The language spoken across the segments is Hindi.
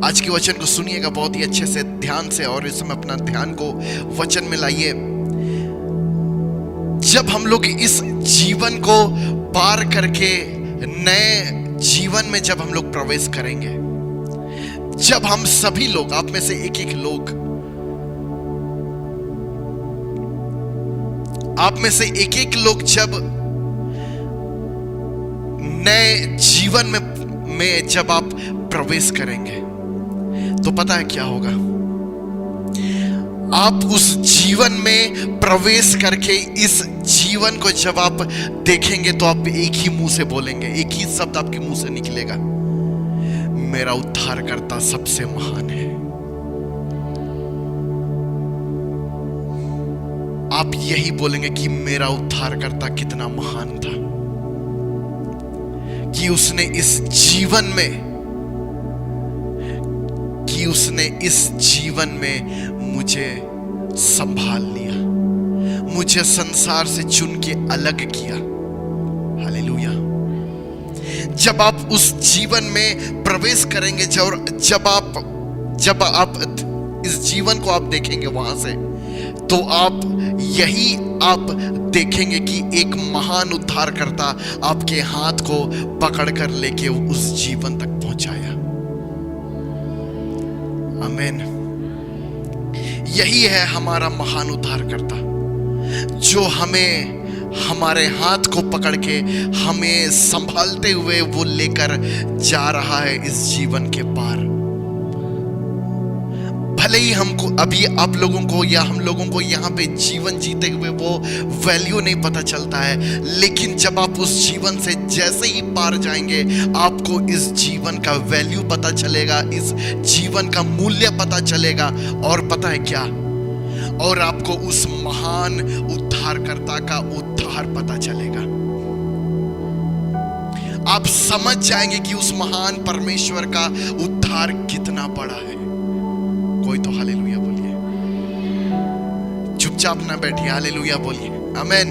आज के वचन को सुनिएगा बहुत ही अच्छे से, ध्यान से, और इस समय अपना ध्यान को वचन में लाइए। जब हम लोग इस जीवन को पार करके नए जीवन में जब हम लोग प्रवेश करेंगे, जब हम सभी लोग, आप में से एक एक लोग, आप में से एक एक लोग जब नए जीवन में जब आप प्रवेश करेंगे तो पता है क्या होगा? आप उस जीवन में प्रवेश करके इस जीवन को जब आप देखेंगे तो आप एक ही मुंह से बोलेंगे, एक ही शब्द आपके मुंह से निकलेगा, मेरा उद्धारकर्ता सबसे महान है। आप यही बोलेंगे कि मेरा उद्धारकर्ता कितना महान था कि उसने इस जीवन में मुझे संभाल लिया, मुझे संसार से चुन के अलग किया। हालेलुया। जब आप उस जीवन में प्रवेश करेंगे, जब आप इस जीवन को आप देखेंगे वहां से, तो आप देखेंगे कि एक महान उद्धारकर्ता आपके हाथ को पकड़कर लेके उस जीवन तक पहुंचाया। आमीन। यही है हमारा महान उद्धारकर्ता, जो हमें हमारे हाथ को पकड़ के हमें संभालते हुए वो लेकर जा रहा है इस जीवन के पार। भले ही हमको अभी आप लोगों को या हम लोगों को यहाँ पे जीवन जीते हुए वो वैल्यू नहीं पता चलता है, लेकिन जब आप उस जीवन से जैसे ही पार जाएंगे, आपको इस जीवन का वैल्यू पता चलेगा, इस जीवन का मूल्य पता चलेगा। और पता है क्या? और आपको उस महान उद्धारकर्ता का उद्धार पता चलेगा। आप समझ जाएंगे कि उस महान परमेश्वर का उद्धार कितना बड़ा है। कोई तो हालेलुया बोलिए, चुपचाप ना बैठिए, हालेलुया बोलिए। आमीन।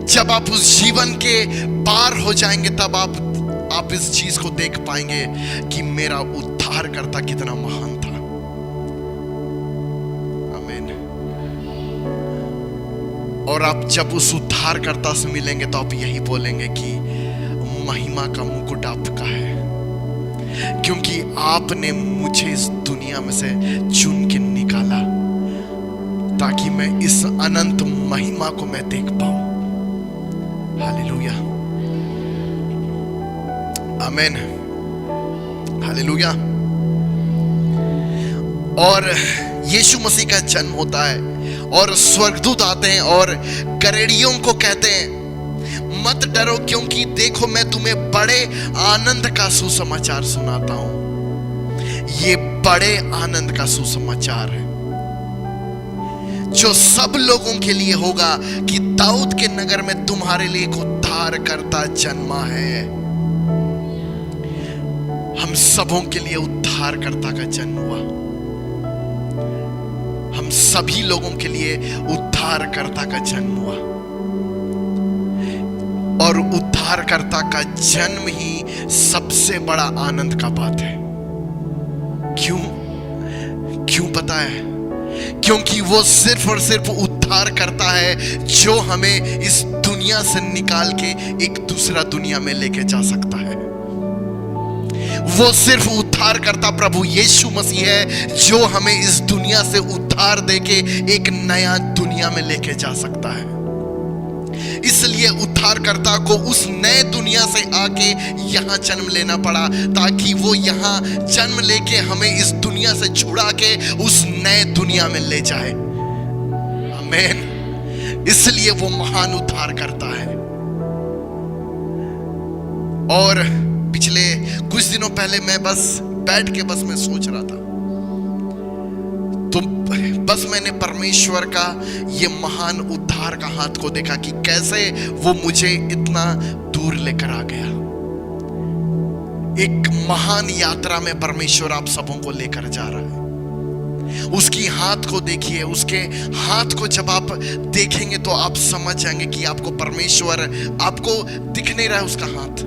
जब आप उस जीवन के पार हो जाएंगे, तब आप इस चीज को देख पाएंगे कि मेरा उद्धारकर्ता कितना महान था। आमीन। और आप जब उस उद्धारकर्ता से मिलेंगे तो आप यही बोलेंगे कि महिमा का मुकुट आपका है, क्योंकि आपने मुझे इस दुनिया में से चुन के निकाला ताकि मैं इस अनंत महिमा को मैं देख पाऊं। हालेलुया। आमीन। हालेलुया। और यीशु मसीह का जन्म होता है और स्वर्गदूत आते हैं और करेड़ियों को कहते हैं, मत डरो, क्योंकि देखो मैं तुम्हें बड़े आनंद का सुसमाचार सुनाता हूं। ये बड़े आनंद का सुसमाचार है जो सब लोगों के लिए होगा कि दाऊद के नगर में तुम्हारे लिए एक उद्धारकर्ता जन्मा है। हम सबों के लिए उद्धारकर्ता का जन्म हुआ। हम सभी लोगों के लिए उद्धारकर्ता का जन्म हुआ। और उद्धारकर्ता का जन्म ही सबसे बड़ा आनंद का बात है। क्यों पता है? क्योंकि वो सिर्फ और सिर्फ उद्धार करता है जो हमें इस दुनिया से निकाल के एक दूसरा दुनिया में लेके जा सकता है। वो सिर्फ उद्धार करता प्रभु यीशु मसीह है जो हमें इस दुनिया से उद्धार देके एक नया दुनिया में लेके जा सकता है। इसलिए उद्धारकर्ता को उस नए दुनिया से आके यहाँ जन्म लेना पड़ा, ताकि वो यहाँ जन्म लेके हमें इस दुनिया से छुड़ा के उस नए दुनिया में ले जाए। आमीन। इसलिए वो महान उद्धारकर्ता है। और पिछले कुछ दिनों पहले मैं बस बैठ के मैं सोच रहा था, तो बस मैंने परमेश्वर का ये महान उद्धार का हाथ को देखा कि कैसे वो मुझे इतना दूर लेकर आ गया। एक महान यात्रा में परमेश्वर आप सबों को लेकर जा रहा है। उसकी हाथ को देखिए, उसके हाथ को जब आप देखेंगे तो आप समझ जाएंगे कि आपको परमेश्वर, आपको दिख नहीं रहा है उसका हाथ,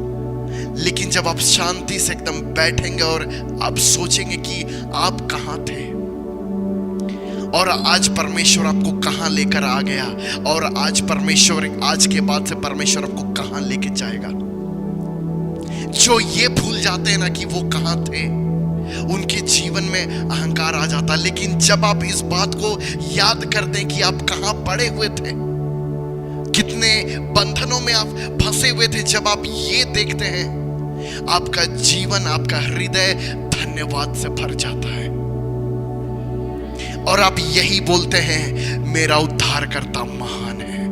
लेकिन जब आप शांति से एकदम बैठेंगे और आप सोचेंगे कि आप कहां थे और आज परमेश्वर आपको कहां लेकर आ गया, और आज के बाद से परमेश्वर आपको कहां लेके जाएगा। जो ये भूल जाते हैं ना कि वो कहां थे, उनके जीवन में अहंकार आ जाता। लेकिन जब आप इस बात को याद करते हैं कि आप कहां पड़े हुए थे, कितने बंधनों में आप फंसे हुए थे, जब आप ये देखते हैं, आपका जीवन, आपका हृदय धन्यवाद से भर जाता है और आप यही बोलते हैं, मेरा उद्धारकर्ता महान है।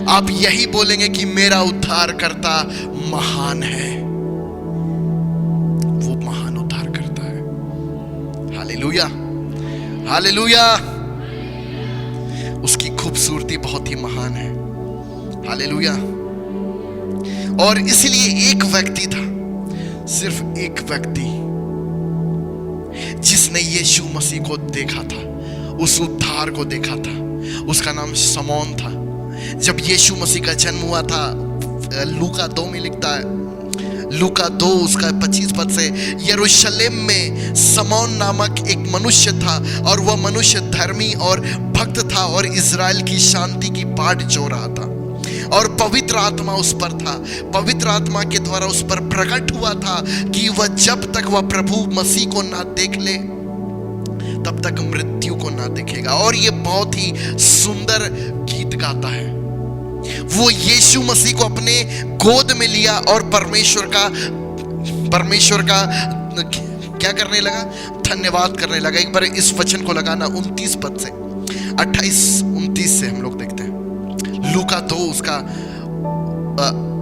आप यही बोलेंगे कि मेरा उद्धारकर्ता महान है। वो महान उद्धारकर्ता है। Hallelujah, hallelujah. उसकी खूबसूरती बहुत ही महान है। हालेलुया। और इसलिए एक व्यक्ति था, सिर्फ एक व्यक्ति, जिसने यीशु मसीह को देखा था, उस उद्धार को देखा था। उसका नाम शमौन था। जब यीशु मसीह का जन्म हुआ था, लूका 2 में लिखता है, लूका 2 उसका 25 पद से, यरूशलेम में शमौन नामक एक मनुष्य था और वह मनुष्य धर्मी और भक्त था और इज़राइल की शांति की बाट जो रहा था, और पवित्र आत्मा उस पर था। पवित्र आत्मा के द्वारा उस पर प्रकट हुआ था कि वह जब तक वह प्रभु मसीह को ना देख ले तब तक मृत्यु को ना देखेगा। और ये बहुत ही सुंदर गीत गाता है। वो यीशु मसीह को अपने गोद में लिया और परमेश्वर का क्या करने लगा? धन्यवाद करने लगा। एक बार इस वचन को लगाना 29 पद से 28-29 से हम लोग देखते हैं। लूका 2 उसका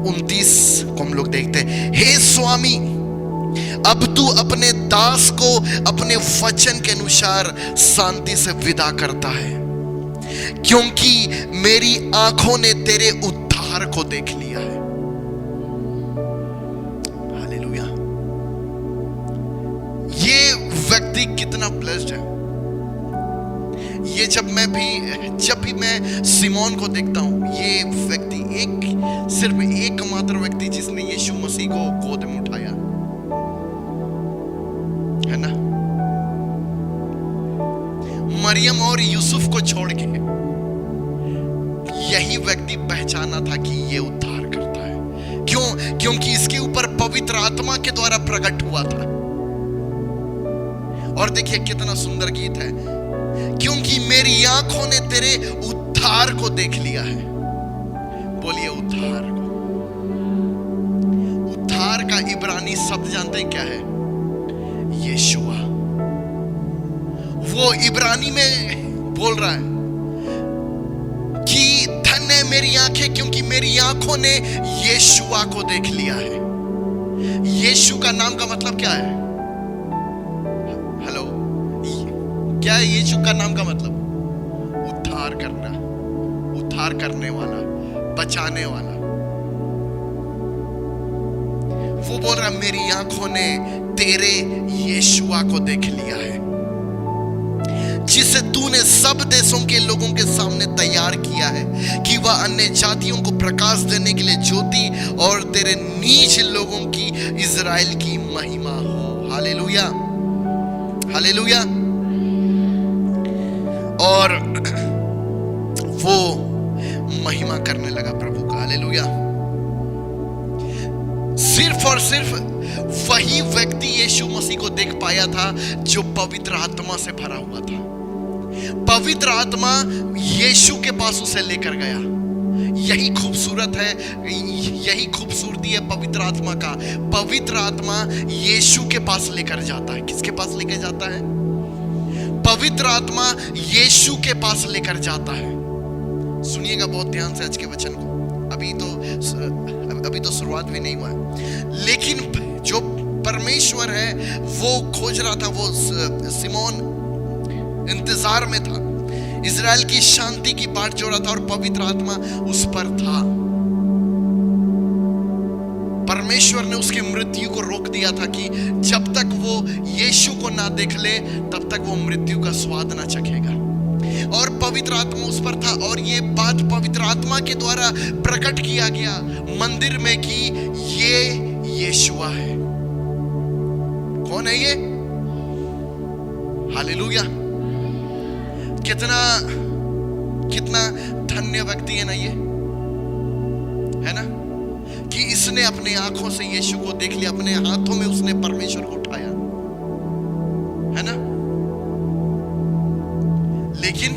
29 को हम लोग देखते हैं। हे स्वामी, अब तू अपने दास को अपने वचन के अनुसार शांति से विदा करता है, क्योंकि मेरी आंखों ने तेरे उद्धार को देख लिया है। हालेलुया। ये व्यक्ति कितना ब्लेस्ड है। ये जब भी मैं सिमोन को देखता हूं, ये व्यक्ति सिर्फ एक मात्र व्यक्ति जिसने यीशु मसीह को गोद में उठाया है ना। मरियम और यूसुफ को छोड़ के यही व्यक्ति पहचाना था कि ये उद्धार करता है। क्यों? क्योंकि इसके ऊपर पवित्र आत्मा के द्वारा प्रकट हुआ था। और देखिए कितना सुंदर गीत है, क्योंकि मेरी आंखों ने तेरे उद्धार को देख लिया है। बोलिए उद्धार को। उद्धार का इब्रानी शब्द जानते हैं क्या है? यीशुआ। वो इब्रानी में बोल रहा है कि धन्य है मेरी आंखें, क्योंकि मेरी आंखों ने यीशुआ को देख लिया है। यीशु का नाम का मतलब क्या है? हेलो, क्या है यीशु का नाम का मतलब? उद्धार करना, उद्धार करने वाला, बचाने वाला। वो बोल रहा मेरी आंखों ने तेरे यीशुआ को देख लिया है, जिसे तूने सब देशों के लोगों के सामने तैयार किया है कि वह अन्य जातियों को प्रकाश देने के लिए ज्योति और तेरे नीच लोगों की इज़राइल की महिमा हो। Hallelujah, hallelujah. और वो महिमा करने लगा प्रभु का। हालेलुया। सिर्फ और सिर्फ वही व्यक्ति यीशु मसीह को देख पाया था जो पवित्र आत्मा से भरा हुआ था। पवित्र आत्मा यीशु के पास उसे लेकर गया। यही खूबसूरत है, यही खूबसूरती है पवित्र आत्मा का। पवित्र आत्मा यीशु के पास लेकर जाता है। किसके पास लेकर जाता है? पवित्र आत्मा यीशु के पास लेकर जाता है। सुनिएगा बहुत ध्यान से आज के वचन को। अभी तो शुरुआत भी नहीं हुआ है, लेकिन जो परमेश्वर है वो खोज रहा था। वो सिमोन इंतजार में था, इज़राइल की शांति की बाट जो रहा था, और पवित्र आत्मा उस पर था। परमेश्वर ने उसकी मृत्यु को रोक दिया था कि जब तक वो यीशु को ना देख ले तब तक वो मृत्यु का स्वाद ना चखेगा। और पवित्र आत्मा उस पर था, और ये बात पवित्र आत्मा के द्वारा प्रकट किया गया मंदिर में कि ये यीशुआ है। कौन है ये? हालेलुया। कितना कितना धन्य व्यक्ति है ना ये, है ना, कि इसने अपने आंखों से यीशु को देख लिया, अपने हाथों में उसने परमेश्वर को उठाया, है ना। लेकिन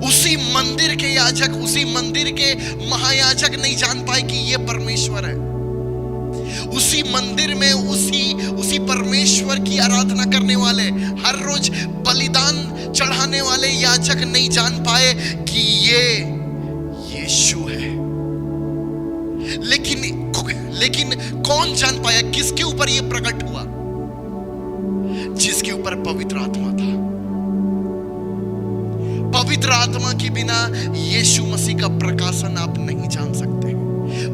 उसी मंदिर के याजक, उसी मंदिर के महायाजक नहीं जान पाए कि ये परमेश्वर है। उसी मंदिर में उसी परमेश्वर की आराधना करने वाले, हर रोज बलिदान चढ़ाने वाले याजक नहीं जान पाए कि ये यीशु है। लेकिन कौन जान पाया? किसके ऊपर ये प्रकट हुआ? जिसके ऊपर पवित्र आत्मा था। पवित्र आत्मा के बिना यीशु मसीह का प्रकाशन आप नहीं जान सकते।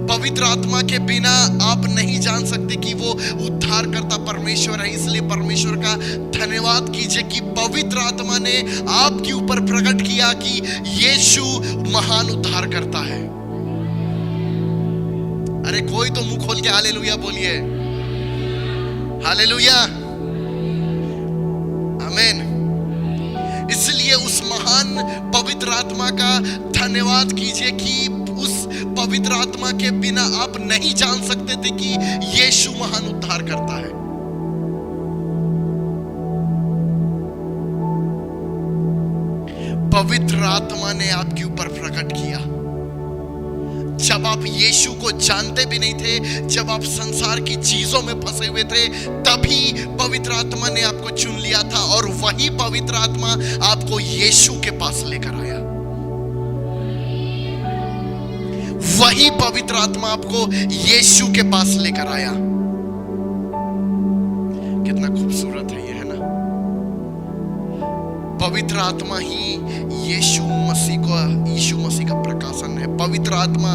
पवित्र आत्मा के बिना आप नहीं जान सकते कि वो उद्धारकर्ता परमेश्वर है। इसलिए परमेश्वर का धन्यवाद कीजिए कि पवित्र आत्मा ने आपके ऊपर प्रकट किया कि यीशु महान उद्धारकर्ता है। अरे कोई तो मुंह खोल के हालेलुया बोलिए। हालेलुया, आमीन। इसलिए उस महान पवित्र आत्मा का धन्यवाद कीजिए कि उस पवित्र आत्मा के बिना आप नहीं जान सकते थे कि यीशु महान उद्धार करता है। पवित्र आत्मा ने आपके ऊपर प्रकट किया जब आप यीशु को जानते भी नहीं थे, जब आप संसार की चीजों में फंसे हुए थे, तभी पवित्र आत्मा ने आपको चुन लिया था और वही पवित्र आत्मा आपको यीशु के पास लेकर आया। वही पवित्र आत्मा आपको यीशु के पास लेकर आया। कितना खूबसूरत है ये, है ना। पवित्र आत्मा ही यीशु मसीह का प्रकाशन है। पवित्र आत्मा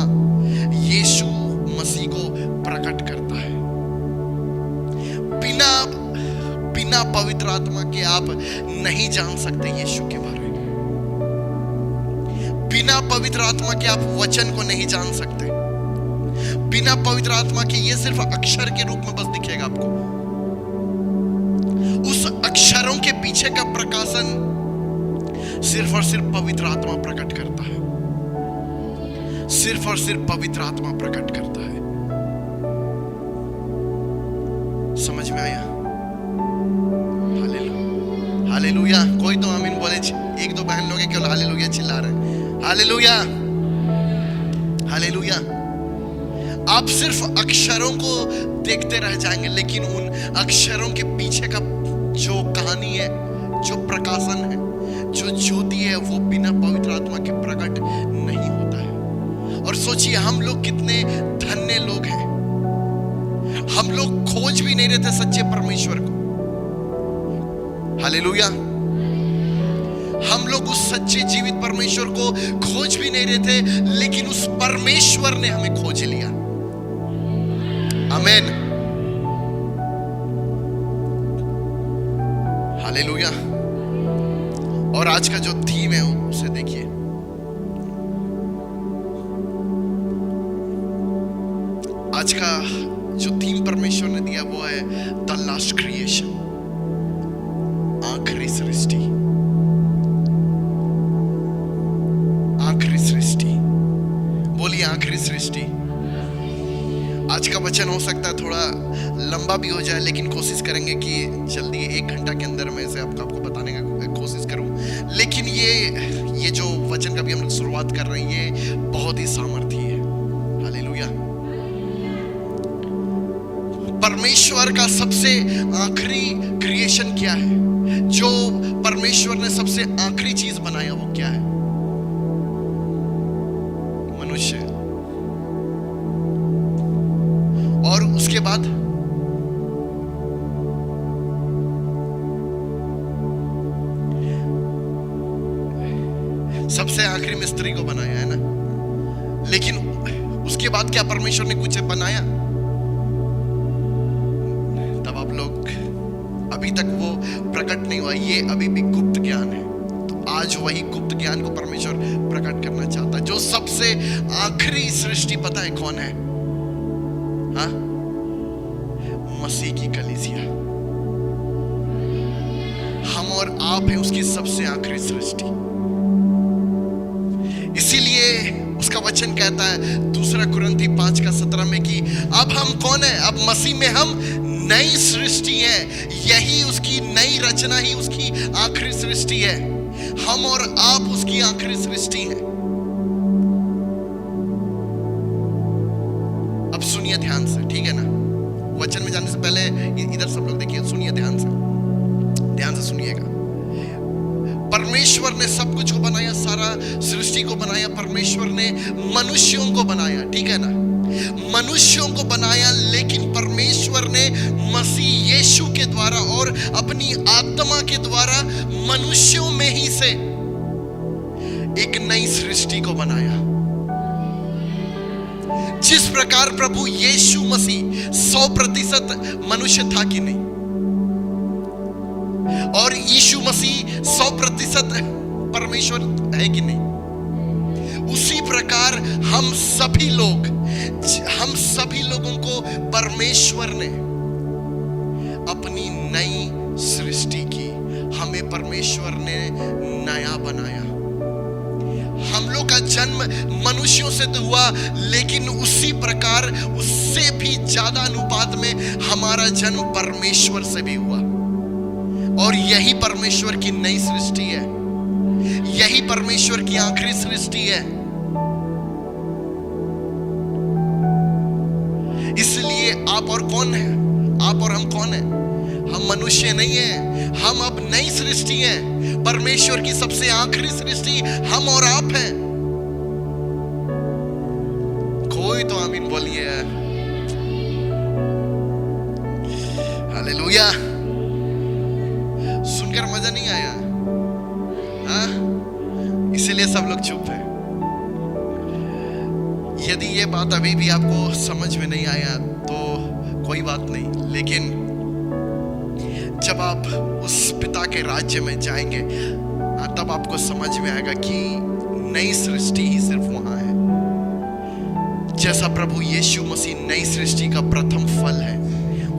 यीशु मसीह को प्रकट करता है। बिना पवित्र आत्मा के आप नहीं जान सकते यीशु के बारे में। बिना पवित्र आत्मा के आप वचन को नहीं जान सकते। बिना पवित्र आत्मा के ये सिर्फ अक्षर के रूप में बस दिखेगा आपको। उस अक्षरों के पीछे का प्रकाशन सिर्फ और सिर्फ पवित्र आत्मा प्रकट करता है। सिर्फ और सिर्फ पवित्र आत्मा प्रकट करता है। समझ में आया? हालेलुया। कोई तो आमीन बोले। एक दो बहन लोग हैं केवल हालेलुया चिल्ला रहे हैं। Hallelujah, hallelujah. आप सिर्फ अक्षरों को देखते रह जाएंगे, लेकिन उन अक्षरों के पीछे का जो कहानी है, जो प्रकाशन है, जो ज्योति है, वो बिना पवित्र आत्मा के प्रकट नहीं होता है। और सोचिए हम लोग कितने धन्य लोग हैं। हम लोग खोज भी नहीं रहे थे सच्चे परमेश्वर को। हालेलुया। हम लोग उस सच्चे जीवित परमेश्वर को खोज भी नहीं रहे थे, लेकिन उस परमेश्वर ने हमें खोज लिया। आमीन, हालेलुया। और आज का जो थीम है उसे देखिए। आज का जो थीम परमेश्वर ने दिया वो है द लास्ट क्रिएशन, आखिरी सृष्टि। आखिरी सृष्टि, बोलिए आखिरी सृष्टि। आज का वचन हो सकता है थोड़ा लंबा भी हो जाए, लेकिन कोशिश करेंगे कि जल्दी 1 घंटा के अंदर में से आपको बताने का कोशिश करूं। लेकिन ये जो वचन का भी हम लोग शुरुआत कर रहे हैं, ये बहुत ही सामर्थी है। हालेलुया। परमेश्वर का सबसे आखिरी क्रिएशन क्या है? जो परमेश्वर ने सबसे आखिरी चीज बनाया वो क्या है? मनुष्य। और उसके बाद सबसे आखिरी में स्त्री को बनाया, है ना। लेकिन उसके बाद क्या परमेश्वर ने कुछ बनाया? तब आप लोग अभी तक वो प्रकट नहीं हुआ। ये अभी भी गुप्त ज्ञान है। तो आज वही गुप्त ज्ञान को परमेश्वर प्रकट करना चाहता है। जो सबसे आखिरी सृष्टि पता है कौन है? हाँ, मसीह की कलीसिया, हम और आप हैं उसकी सबसे आखिरी सृष्टि। इसीलिए उसका वचन कहता है 2 कुरिन्थी 5:17 में कि अब हम कौन है? अब मसीह में हम नई सृष्टि है। यही उसकी नई रचना ही उसकी आखिरी सृष्टि है। हम और आप उसकी आखिरी सृष्टि है। अब सुनिए ध्यान से, ठीक है ना? वचन में जाने से पहले इधर सब लोग देखिए, सुनिए ध्यान से सुनिएगा। परमेश्वर ने सब कुछ को बनाया, सारा सृष्टि को बनाया। परमेश्वर ने मनुष्यों को बनाया, ठीक है ना? मनुष्यों को बनाया, लेकिन परमेश्वर ने मसीह यीशु के द्वारा और अपनी आत्मा के द्वारा मनुष्यों में ही से एक नई सृष्टि को बनाया। जिस प्रकार प्रभु यीशु मसीह 100% मनुष्य था कि नहीं, और यीशु मसीह 100% परमेश्वर है कि नहीं, उसी प्रकार हम सभी लोगों को परमेश्वर ने अपनी नई सृष्टि की। हमें परमेश्वर ने नया बनाया। हम लोग का जन्म मनुष्यों से तो हुआ, लेकिन उसी प्रकार उससे भी ज्यादा अनुपात में हमारा जन्म परमेश्वर से भी हुआ। और यही परमेश्वर की नई सृष्टि है, यही परमेश्वर की आखिरी सृष्टि है। इसलिए आप और कौन है? आप और हम कौन है? हम मनुष्य नहीं है, हम अब नई सृष्टि है। परमेश्वर की सबसे आखिरी सृष्टि हम और आप हैं। कोई तो आमीन बोलिए। हालेलुया। सुनकर मजा नहीं आया? हाँ, इसीलिए सब लोग चुप है। यदि ये बात अभी भी आपको समझ में नहीं आया तो कोई बात नहीं, लेकिन जब आप उस पिता के राज्य में जाएंगे तब आपको समझ में आएगा कि नई सृष्टि ही सिर्फ वहां है। जैसा प्रभु यीशु मसीह नई सृष्टि का प्रथम फल है।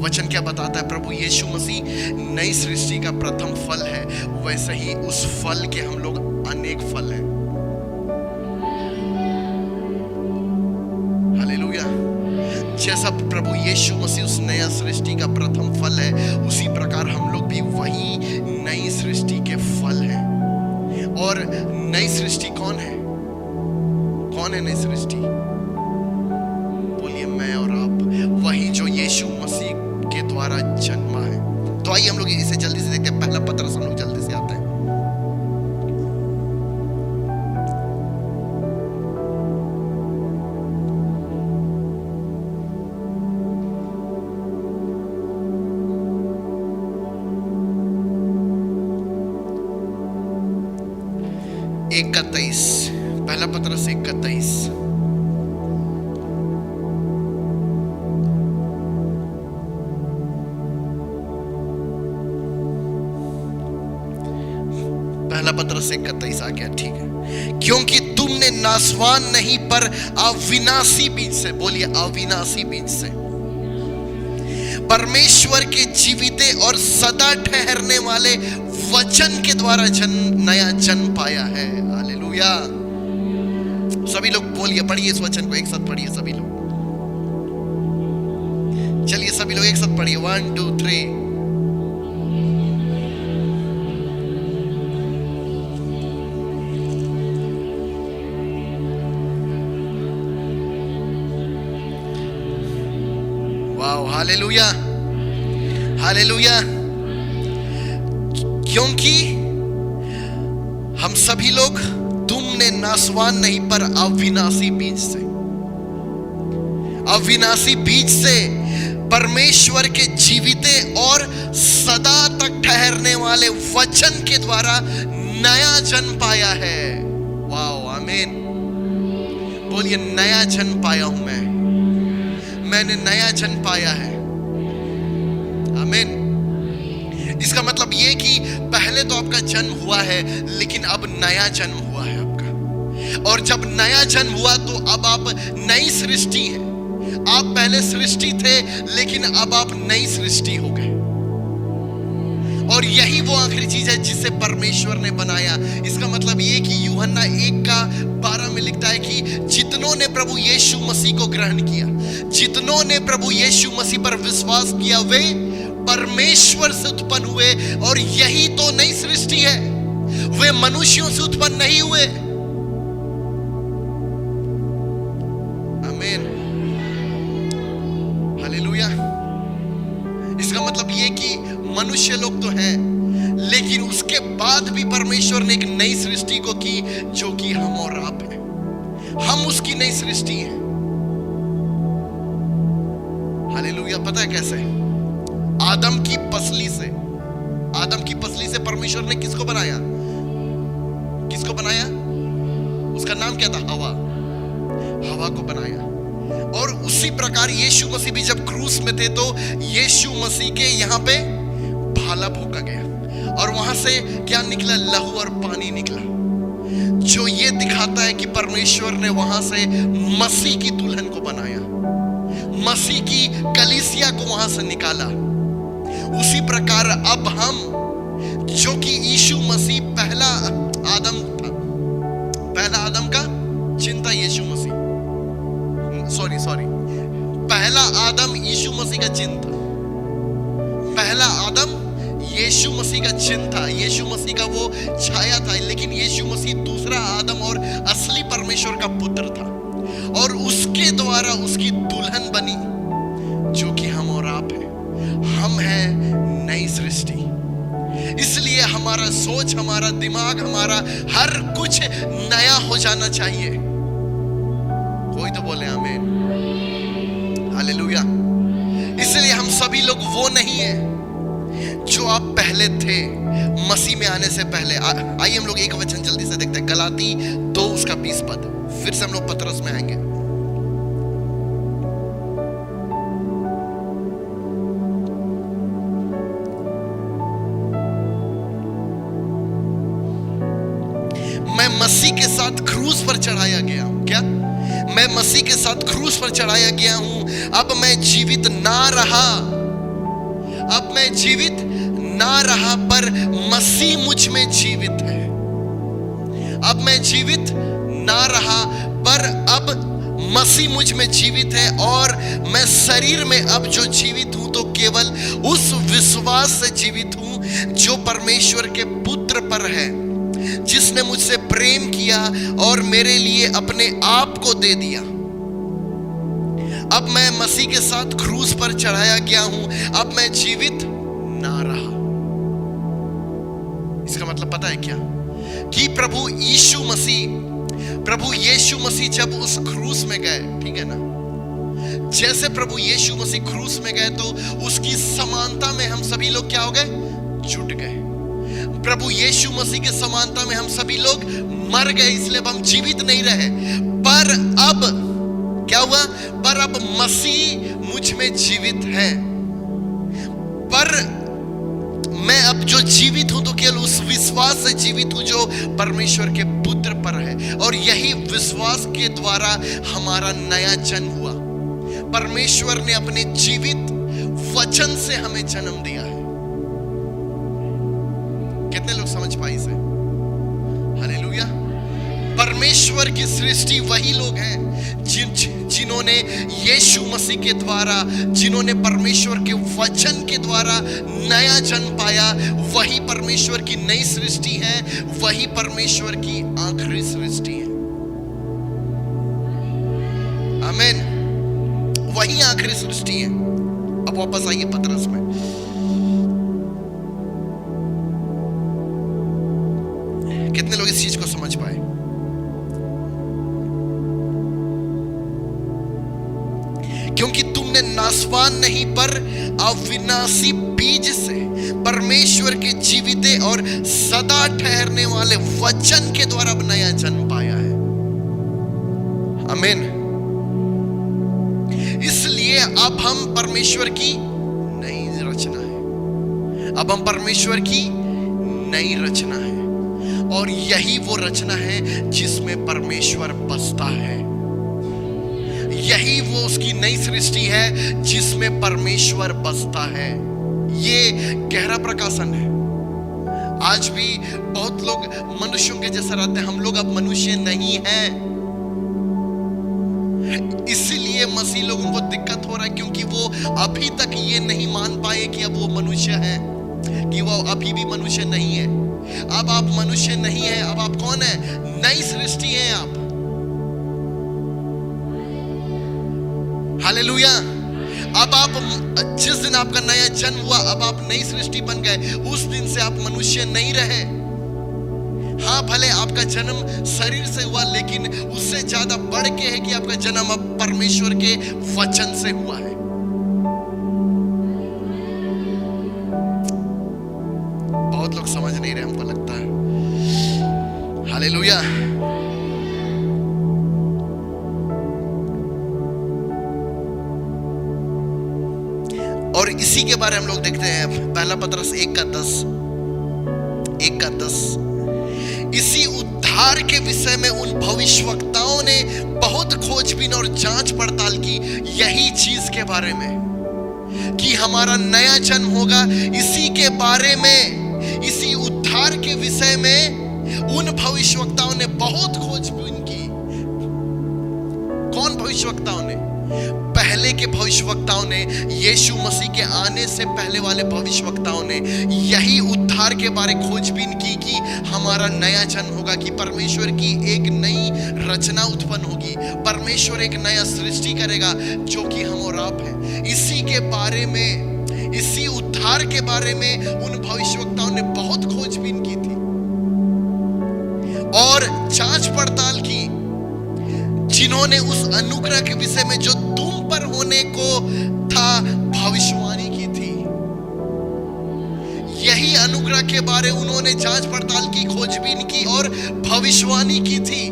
वचन क्या बताता है? प्रभु यीशु मसीह नई सृष्टि का प्रथम फल है, वैसे ही उस फल के हम लोग अनेक फल हैं। हालेलुया। जैसा प्रभु यीशु मसीह उस नया सृष्टि का प्रथम फल है, उसी प्रकार हम लोग भी वही नई सृष्टि के फल हैं। और नई सृष्टि कौन है? कौन है नई सृष्टि? बोलिए मैं और आप, वही जो यीशु मसीह के द्वारा जन्मा है। तो आइए हम लोग इसे जल्दी से देखते हैं। पहला पत्रस हम लोग जल्दी से आते हैं। पहला पत्रस 1:23। पहला पत्रस 1:23 आ गया, ठीक है। क्योंकि तुमने नासवान नहीं पर अविनाशी बीज से, बोलिए अविनाशी बीज से, परमेश्वर के जीविते और सदा ठहरने वाले वचन के द्वारा नया जन्म पाया है। हालेलुया। सभी लोग बोलिए, पढ़िए इस वचन को एक साथ पढ़िए सभी लोग। चलिए सभी लोग एक साथ पढ़िए। 1 2 3। Wow, hallelujah hallelujah. क्योंकि हम सभी लोग तुमने नासवान नहीं पर अविनाशी बीज से, अविनाशी बीज से परमेश्वर के जीविते और सदा तक ठहरने वाले वचन के द्वारा नया जन्म पाया है। वाओ, आमीन। बोलिए नया जन्म पाया हूं मैंने नया जन्म पाया है। आमीन। इसका मतलब ये कि पहले तो आपका जन्म हुआ है, लेकिन अब नया जन्म हुआ है आपका। और जब नया जन्म हुआ तो अब आप नई सृष्टि हैं। आप पहले सृष्टि थे, लेकिन अब आप नई सृष्टि हो गए। और यही वो आखिरी चीज है जिसे परमेश्वर ने बनाया। इसका मतलब ये कि यूहन्ना 1:12 में लिखता है कि जितनों ने प्रभु यीशु मसीह को ग्रहण किया, जितनों ने प्रभु यीशु मसीह पर विश्वास किया, वे परमेश्वर से उत्पन्न हुए। और यही तो नई सृष्टि है। वे मनुष्यों से उत्पन्न नहीं हुए। आमीन, हालेलुया। इसका मतलब ये कि मनुष्य लोग तो हैं, लेकिन उसके बाद भी परमेश्वर ने एक नई सृष्टि को की, जो कि हम और आप हैं। हम उसकी नई सृष्टि हैं। हालेलुया। पता है कैसे? आदम की पसली से परमेश्वर ने किसको बनाया? किसको बनाया? उसका नाम क्या था? हवा को बनाया। और उसी प्रकार यीशु मसीह भी जब क्रूस में थे, तो यीशु मसीह के यहाँ पे भाला फूंका गया और वहां से क्या निकला? लहू और पानी निकला, जो ये दिखाता है कि परमेश्वर ने वहां से मसीह की दुल्हन को बनाया, मसीह की कलीसिया को वहां से निकाला। उसी प्रकार अब हम, जो कि यीशु मसीह पहला आदम था, पहला आदम का चिन्ह था यीशु मसीह, सॉरी, पहला आदम यीशु मसीह का चिन्ह था। पहला आदम यीशु मसीह का चिन्ह था, यीशु मसीह का वो छाया था। लेकिन यीशु मसीह दूसरा आदम और असली परमेश्वर का पुत्र था, और उसके द्वारा उसकी दुल्हन बनी, जो कि हम और आप हैं। हम हैं नई सृष्टि। इसलिए हमारा सोच, हमारा दिमाग, हमारा हर कुछ नया हो जाना चाहिए। कोई तो बोले आमीन, हालेलुया। इसलिए हम सभी लोग वो नहीं है जो आप पहले थे मसीह में आने से पहले। आइए हम लोग एक वचन जल्दी से देखते हैं, गलाती 2:20। फिर से हम लोग पतरस में आएंगे। मैं मसीह के साथ क्रूस पर चढ़ाया गया हूं। क्या? मैं मसीह के साथ क्रूस पर चढ़ाया गया हूं। अब मैं जीवित ना रहा, अब मैं जीवित ना रहा, पर मसीह मुझ में जीवित है। अब मैं जीवित ना रहा, पर अब मसीह मुझ में जीवित है। और मैं शरीर में अब जो जीवित हूं, तो केवल उस विश्वास से जीवित हूं जो परमेश्वर के पुत्र पर है, जिसने मुझसे प्रेम किया और मेरे लिए अपने आप को दे दिया। अब मैं मसीह के साथ क्रूस पर चढ़ाया गया हूं। अब मैं जीवित ना रहा। इसका मतलब पता है क्या? कि प्रभु यीशु मसीह जब उस क्रूस में गए, ठीक है ना, जैसे प्रभु यीशु मसीह क्रूस में गए, तो उसकी समानता में हम सभी लोग क्या हो गए? जुट गए। प्रभु यीशु मसीह के समानता में हम सभी लोग मर गए, इसलिए अब हम जीवित नहीं रहे। पर अब क्या हुआ? पर अब मसीह मुझ में जीवित है। पर मैं अब जो जीवित हूं, तो केवल उस विश्वास से जीवित हूं जो परमेश्वर के पुत्र पर है। और यही विश्वास के द्वारा हमारा नया जन्म हुआ। परमेश्वर ने अपने जीवित वचन से हमें जन्म दिया है। कितने लोग समझ पाए इसे? हालेलुया। परमेश्वर की सृष्टि वही लोग हैं जिन्होंने यीशु मसीह के द्वारा, जिन्होंने परमेश्वर के वचन के द्वारा नया जन्म पाया। वही परमेश्वर की नई सृष्टि है, वही परमेश्वर की आखिरी सृष्टि है। आमीन। वही आखिरी सृष्टि है। अब वापस आइए पतरस में। कितने लोग इस चीज को समझ पाए? क्योंकि तुमने नाशवान नहीं, पर अविनाशी बीज से परमेश्वर के जीवित और सदा ठहरने वाले वचन के द्वारा नया जन्म पाया है। आमीन। इसलिए अब हम परमेश्वर की नई रचना है। अब हम परमेश्वर की नई रचना है, और यही वो रचना है जिसमें परमेश्वर बसता है। यही वो उसकी नई सृष्टि है जिसमें परमेश्वर बसता है। ये गहरा प्रकाशन है। आज भी बहुत लोग मनुष्यों के जैसा रहते हैं। हम लोग अब मनुष्य नहीं हैं, इसीलिए मसीह लोगों को दिक्कत हो रहा है, क्योंकि वो अभी तक ये नहीं मान पाए कि अब वो मनुष्य है, कि वो अभी भी मनुष्य नहीं है। अब आप मनुष्य नहीं है, अब आप कौन है? नई सृष्टि है आप। हालेलुया। अब आप, जिस दिन आपका नया जन्म हुआ, अब आप नई सृष्टि बन गए। उस दिन से आप मनुष्य नहीं रहे। हाँ, भले आपका जन्म शरीर से हुआ, लेकिन उससे ज्यादा बढ़ के है कि आपका जन्म अब परमेश्वर के वचन से हुआ है। बहुत लोग समझ नहीं रहे, हमको लगता है। हालेलुया। और इसी के बारे हम लोग देखते हैं पहला पतरस 1:10। इसी उद्धार के विषय में उन भविष्यवक्ताओं ने बहुत खोजबीन और जांच पड़ताल की, यही चीज के बारे में कि हमारा नया जन्म होगा। इसी के बारे में, इसी उद्धार के विषय में उन भविष्यवक्ताओं ने बहुत खोजबीन की। कौन भविष्यवक्ताओं ने? पहले के भविष्यवक्ताओं ने, यीशु मसीह के आने से पहले वाले भविष्यवक्ताओं ने यही उद्धार के बारे खोजबीन की कि हमारा नया जन्म होगा, कि परमेश्वर की एक नई रचना उत्पन्न होगी, परमेश्वर एक नया सृष्टि करेगा जो कि हम और आप हैं। इसी के बारे में, इसी उद्धार के बारे में उन भविष्यवक्ताओं ने बहुत खोजबीन की थी और जांच पड़ताल की, जिन्होंने उस अनुग्रह के विषय में जो तुम पर होने को था भविष्यवाणी की थी। यही अनुग्रह के बारे उन्होंने जांच पड़ताल की, खोजबीन की और भविष्यवाणी की थी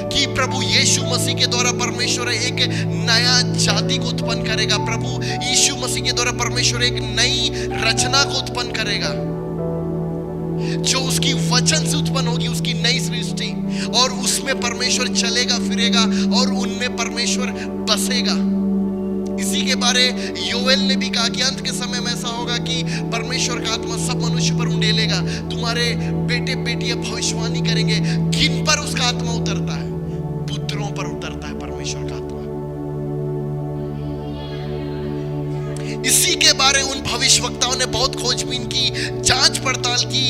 कि प्रभु यीशु मसीह के द्वारा परमेश्वर एक नया जाति को उत्पन्न करेगा। प्रभु यीशु मसीह के द्वारा परमेश्वर एक नई रचना को उत्पन्न करेगा जो उसकी वचन से उत्पन्न होगी, उसकी नई सृष्टि, और उसमें परमेश्वर चलेगा फिरेगा और उनमें परमेश्वर बसेगा। इसी के बारे योएल ने भी कहा कि अंत के समय में ऐसा होगा कि परमेश्वर का आत्मा सब मनुष्य पर उंडेलेगा, तुम्हारे बेटे बेटियां भविष्यवाणी करेंगे। किन पर उसका आत्मा उतरता है? पुत्रों पर उतरता है परमेश्वर का आत्मा। इसी के बारे उन भविष्यवक्ताओं ने बहुत खोजबीन की, जांच पड़ताल की,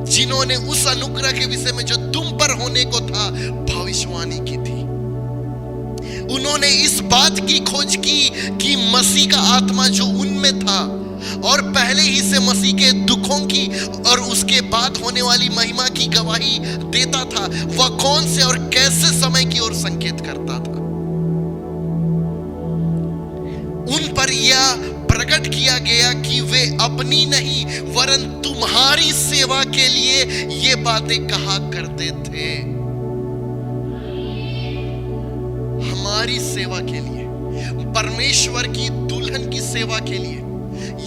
जिन्होंने उस अनुग्रह के विषय में जो तुम पर होने को था भविष्यवाणी की थी। उन्होंने इस बात की खोज की कि मसीह का आत्मा जो उनमें था और पहले ही से मसीह के दुखों की और उसके बाद होने वाली महिमा की गवाही देता था, वह कौन से और कैसे समय की ओर संकेत करता था। उन पर यह प्रकट किया गया कि वे अपनी नहीं वरन तुम्हारी सेवा के लिए ये बातें कहा करते थे। हमारी सेवा के लिए, परमेश्वर की दुल्हन की सेवा के लिए।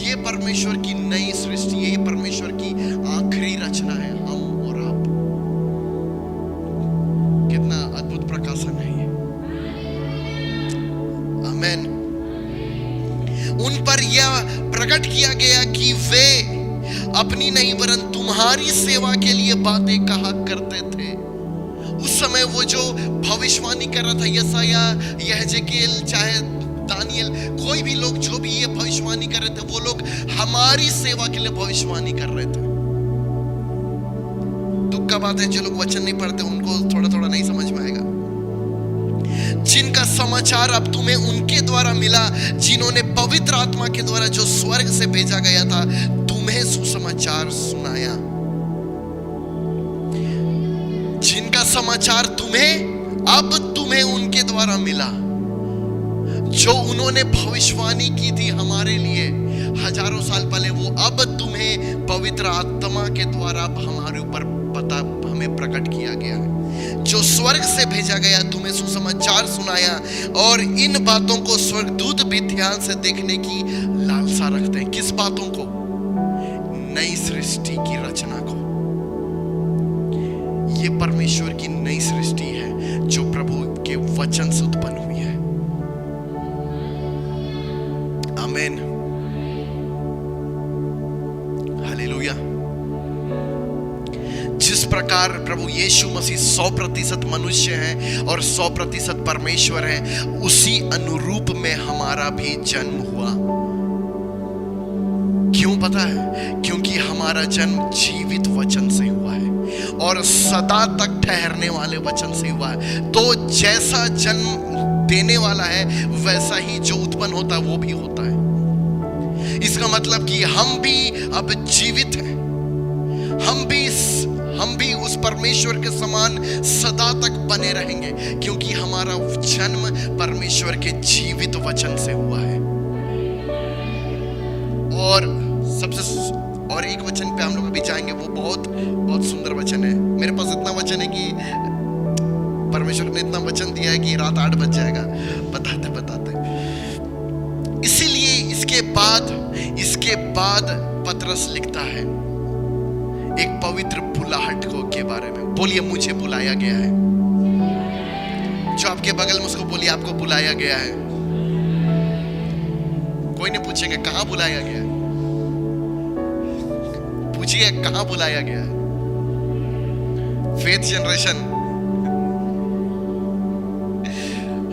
ये परमेश्वर की नई सृष्टि है, ये परमेश्वर की आखिरी रचना है, हम और आप। कितना अद्भुत प्रकाशन है ये। आमीन। उन पर यह प्रकट किया गया कि वे अपनी नहीं वरन तुम्हारी सेवा के लिए बातें कहा करते थे। उस समय वो जो भविष्यवाणी कर रहा था, यशायाह, यहेजकेल, चाहे दानियल, कोई भी लोग जो भी ये भविष्यवाणी कर रहे थे, वो लोग हमारी सेवा के लिए भविष्यवाणी कर रहे थे। दुख का बात है, जो लोग वचन नहीं पढ़ते उनको थोड़ा थोड़ा नहीं समझ में आएगा। जिनका समाचार अब तुम्हें उनके द्वारा मिला, जिन्होंने पवित्र आत्मा के द्वारा जो स्वर्ग से भेजा गया था तुम्हें सुसमाचार सुनाया। जिनका समाचार तुम्हें उनके द्वारा मिला, जो उन्होंने भविष्यवाणी की थी हमारे लिए हजारों साल पहले, वो अब तुम्हें पवित्र आत्मा के द्वारा हमारे ऊपर हमें प्रकट किया गया है। जो स्वर्ग से भेजा गया तुम्हें सुसमाचार सुनाया, और इन बातों को स्वर्गदूत भी ध्यान से देखने की लालसा रखते हैं। किस बातों को? नई सृष्टि की रचना को। ये परमेश्वर की नई सृष्टि है जो प्रभु के वचन से उत्पन्न हुई है। प्रकार प्रभु यीशु मसीह 100% मनुष्य हैं और 100% परमेश्वर हैं, उसी अनुरूप में हमारा भी जन्म हुआ। क्यों पता है? क्योंकि हमारा जन्म जीवित वचन से हुआ है और सदा तक ठहरने वाले वचन से हुआ है। तो जैसा जन्म देने वाला है वैसा ही जो उत्पन्न होता है वो भी होता है। इसका मतलब कि हम भी अब जीवित हैं, हम भी उस परमेश्वर के समान सदा तक बने रहेंगे, क्योंकि हमारा जन्म परमेश्वर के जीवित वचन से हुआ है। और एक वचन पे हम लोग अभी जाएंगे, वो बहुत सुंदर वचन है। मेरे पास इतना वचन है कि परमेश्वर ने इतना वचन दिया है कि रात 8 बज जाएगा बताते। इसीलिए इसके बाद पतरस लिखता है एक पवित्र बुलाहट के बारे में। बोलिए, मुझे बुलाया गया है। जो आपके बगल में उसको बोलिए, आपको बुलाया गया है। कोई नहीं पूछेंगे कहां बुलाया गया है, पूछिए कहां बुलाया गया है। Faith generation,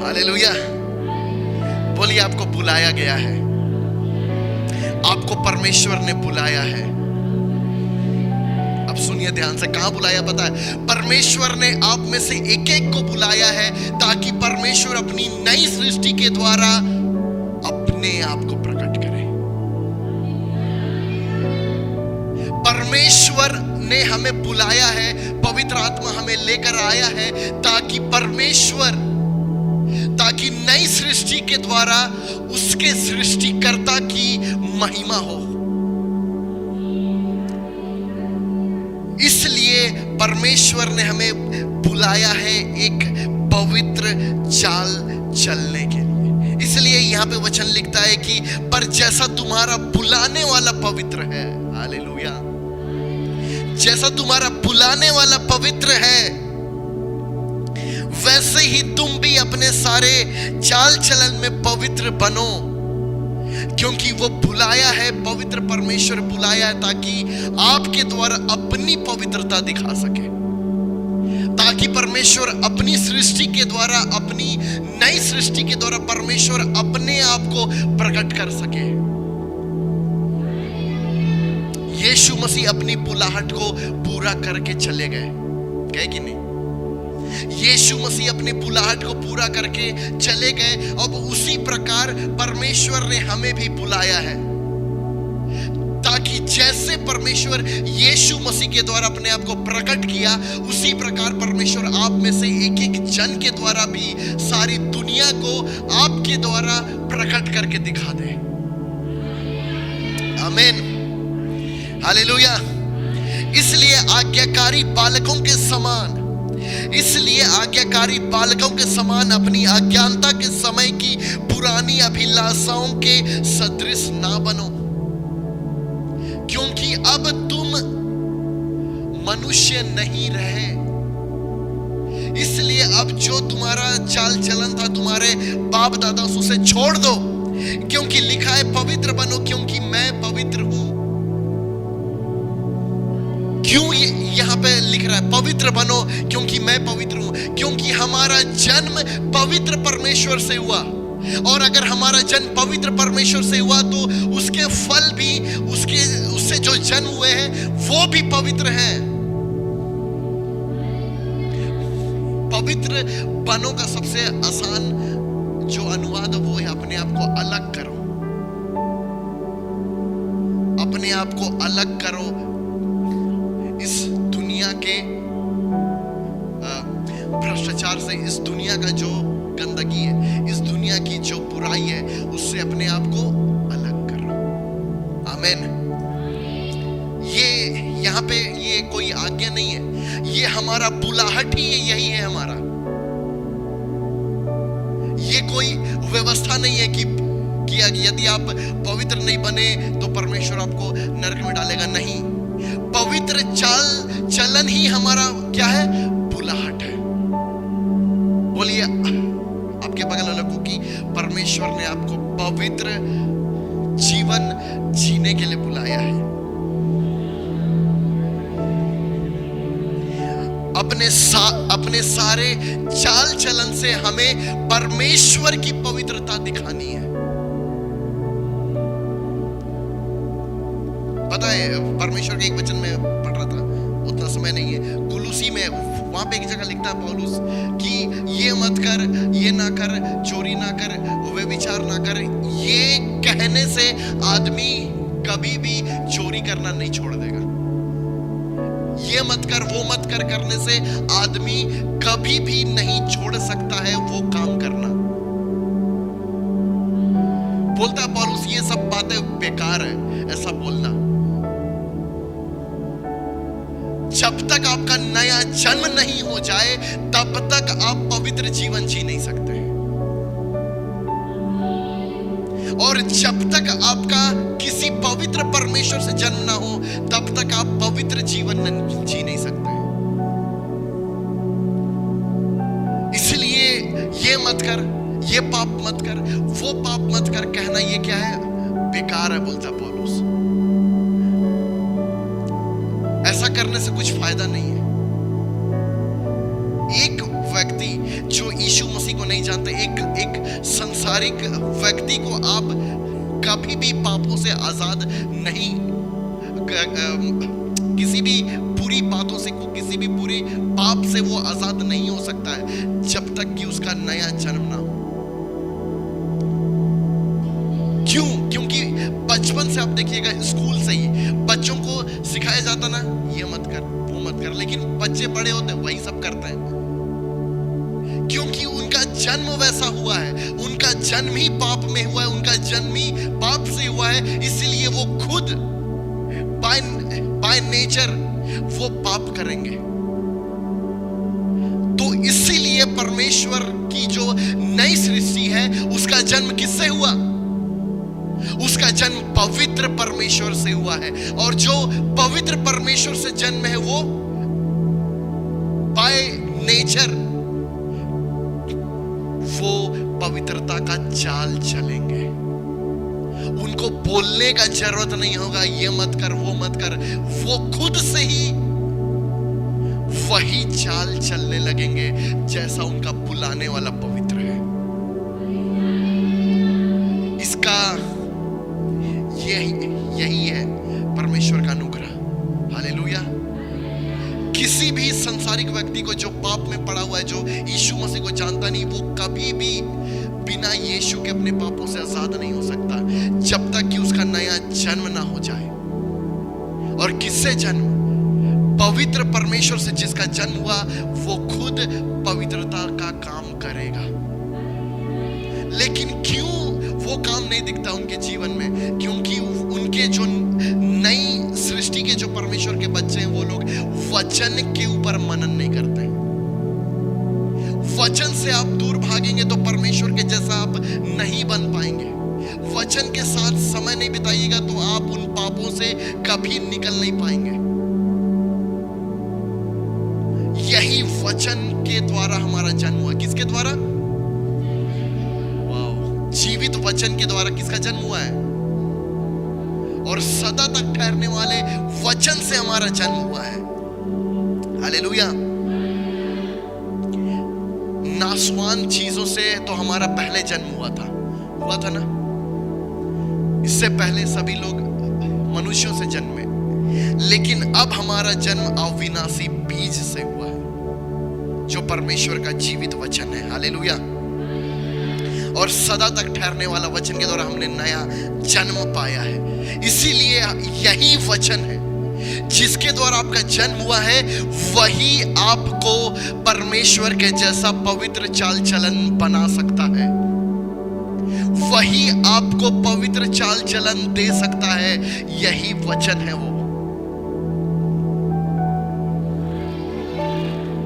hallelujah. बोलिए, आपको बुलाया गया है, आपको परमेश्वर ने बुलाया है। अब सुनिए ध्यान से, कहां बुलाया पता है? परमेश्वर ने आप में से एक एक को बुलाया है ताकि परमेश्वर अपनी नई सृष्टि के द्वारा अपने आप को प्रकट करे। परमेश्वर ने हमें बुलाया है, पवित्र आत्मा हमें लेकर आया है ताकि नई सृष्टि के द्वारा उसके सृष्टिकर्ता की महिमा हो। इसलिए परमेश्वर ने हमें बुलाया है एक पवित्र चाल चलने के लिए। इसलिए यहां पे वचन लिखता है कि पर जैसा तुम्हारा बुलाने वाला पवित्र है, हालेलुया, जैसा तुम्हारा बुलाने वाला पवित्र है, वैसे ही तुम भी अपने सारे चाल चलन में पवित्र बनो, क्योंकि वो बुलाया है, पवित्र परमेश्वर बुलाया है ताकि आपके द्वारा अपनी पवित्रता दिखा सके, ताकि परमेश्वर अपनी सृष्टि के द्वारा, अपनी नई सृष्टि के द्वारा परमेश्वर अपने आप को प्रकट कर सके। यीशु मसीह अपनी बुलाहट को पूरा करके चले गए कि नहीं? यीशु मसीह अपने बुलाहट को पूरा करके चले गए। अब उसी प्रकार परमेश्वर ने हमें भी बुलाया है ताकि जैसे परमेश्वर यीशु मसीह के द्वारा अपने आप को प्रकट किया, उसी प्रकार परमेश्वर आप में से एक एक जन के द्वारा भी सारी दुनिया को आपके द्वारा प्रकट करके दिखा दे। आमीन, हालेलुया। इसलिए आज्ञाकारी बालकों के समान अपनी अज्ञानता के समय की पुरानी अभिलाषाओं के सदृश ना बनो, क्योंकि अब तुम मनुष्य नहीं रहे। इसलिए अब जो तुम्हारा चाल चलन था तुम्हारे बाप दादा से उसे छोड़ दो, क्योंकि लिखा है पवित्र बनो क्योंकि मैं पवित्र हूं। क्यों यहां पे लिख रहा है पवित्र बनो क्योंकि मैं पवित्र हूं? क्योंकि हमारा जन्म पवित्र परमेश्वर से हुआ, और अगर हमारा जन्म पवित्र परमेश्वर से हुआ तो उसके फल भी, उससे जो जन्म हुए हैं वो भी पवित्र हैं। पवित्र बनो का सबसे आसान जो अनुवाद वो है अपने आप को अलग करो, अपने आप को अलग करो इस दुनिया के भ्रष्टाचार से, इस दुनिया का जो गंदगी है, इस दुनिया की जो बुराई है, उससे अपने आप को अलग करो। आमीन। ये यहाँ पे ये कोई आज्ञा नहीं है, ये हमारा बुलाहट ही है, यही है हमारा। ये कोई व्यवस्था नहीं है कि यदि आप पवित्र नहीं बने तो परमेश्वर आपको नरक में डालेगा। नहीं, पवित्र चाल चलन ही हमारा क्या है? बुलाहट है। बोलिए आपके बगल वालों को कि परमेश्वर ने आपको पवित्र जीवन जीने के लिए बुलाया है। अपने सारे चाल चलन से हमें परमेश्वर की पवित्रता दिखानी है। पता है, परमेश्वर के एक वचन में पढ़ रहा था, उतना समय नहीं है, कुलुसी में, वहां पे एक जगह लिखता है पौलुस कि ये मत कर, ये ना कर, चोरी ना कर, व्यभिचार ना कर। ये कहने से आदमी कभी भी चोरी करना नहीं छोड़ देगा। ये मत कर, वो मत कर करने से आदमी कभी भी नहीं छोड़ सकता है वो काम करना। बोलता है पौलुस ये सब बातें बेकार है ऐसा बोलना। जब तक आपका नया जन्म नहीं हो जाए तब तक आप पवित्र जीवन जी नहीं सकते। और जब तक आपका किसी पवित्र परमेश्वर से जन्म ना हो तब तक आप पवित्र जीवन जी नहीं सकते। इसलिए ये मत कर, ये पाप मत कर, वो पाप मत कर कहना ये क्या है? बेकार है, बोलता पौलुस। ऐसा करने से कुछ फायदा नहीं है। एक व्यक्ति जो यीशु मसीह को नहीं जानते, एक संसारिक व्यक्ति को आप कभी भी पापों से आजाद नहीं, किसी भी बुरी बातों से, किसी भी बुरी पाप से वो आजाद नहीं हो सकता है जब तक कि उसका नया जन्म ना हो। क्यों? क्योंकि बचपन से आप देखिएगा, स्कूल से ही बच्चों को सिखाया जाता ना, ये मत कर, वो मत कर, लेकिन बच्चे बड़े होते वही सब करते हैं। क्योंकि उनका जन्म वैसा हुआ है, उनका जन्म ही पाप में हुआ है, उनका जन्म ही पाप से हुआ है। इसीलिए वो खुद बाय नेचर वो पाप करेंगे। तो इसीलिए परमेश्वर की जो नई सृष्टि है उसका जन्म किससे हुआ? उसका जन्म पवित्र परमेश्वर से हुआ है। और जो पवित्र परमेश्वर से जन्म है वो बाय नेचर वो पवित्रता का चाल चलेंगे। उनको बोलने का जरूरत नहीं होगा ये मत कर, वो मत कर, वो खुद से ही वही चाल चलने लगेंगे जैसा उनका बुलाने वाला पवित्र है। इसका यही है परमेश्वर का अनुग्रह। हालेलुया। किसी भी संसारिक व्यक्ति को जो पाप में पड़ा हुआ है, जो यीशु मसीह को जानता नहीं, वो कभी भी बिना यीशु के अपने पापों से आजाद नहीं हो सकता जब तक कि उसका नया जन्म ना हो जाए। और किससे जन्म? पवित्र परमेश्वर से जिसका जन्म हुआ वो खुद पवित्रता का काम करेगा। लेकिन क्यों वो काम नहीं दिखता उनके जीवन में? क्योंकि उनके जो नई सृष्टि के जो परमेश्वर के बच्चे हैं वो लोग वचन के ऊपर मनन नहीं करते। वचन से आप दूर भागेंगे तो परमेश्वर के जैसा आप नहीं बन पाएंगे। वचन के साथ समय नहीं बिताइएगा तो आप उन पापों से कभी निकल नहीं पाएंगे। यही वचन के द्वारा हमारा जन्म हुआ। किसके द्वारा? जीवित वचन के द्वारा किसका जन्म हुआ है? और सदा तक ठहरने वाले वचन से हमारा जन्म हुआ है। हालेलुया। नासवान चीजों से तो हमारा पहले जन्म हुआ था ना। इससे पहले सभी लोग मनुष्यों से जन्मे, लेकिन अब हमारा जन्म अविनाशी बीज से हुआ है जो परमेश्वर का जीवित वचन है। हालेलुया। और सदा तक ठहरने वाला वचन के द्वारा हमने नया जन्म पाया है। इसीलिए यही वचन है जिसके द्वारा आपका जन्म हुआ है, वही आपको परमेश्वर के जैसा पवित्र चाल चलन बना सकता है। वही आपको पवित्र चाल चलन दे सकता है। यही वचन है वो।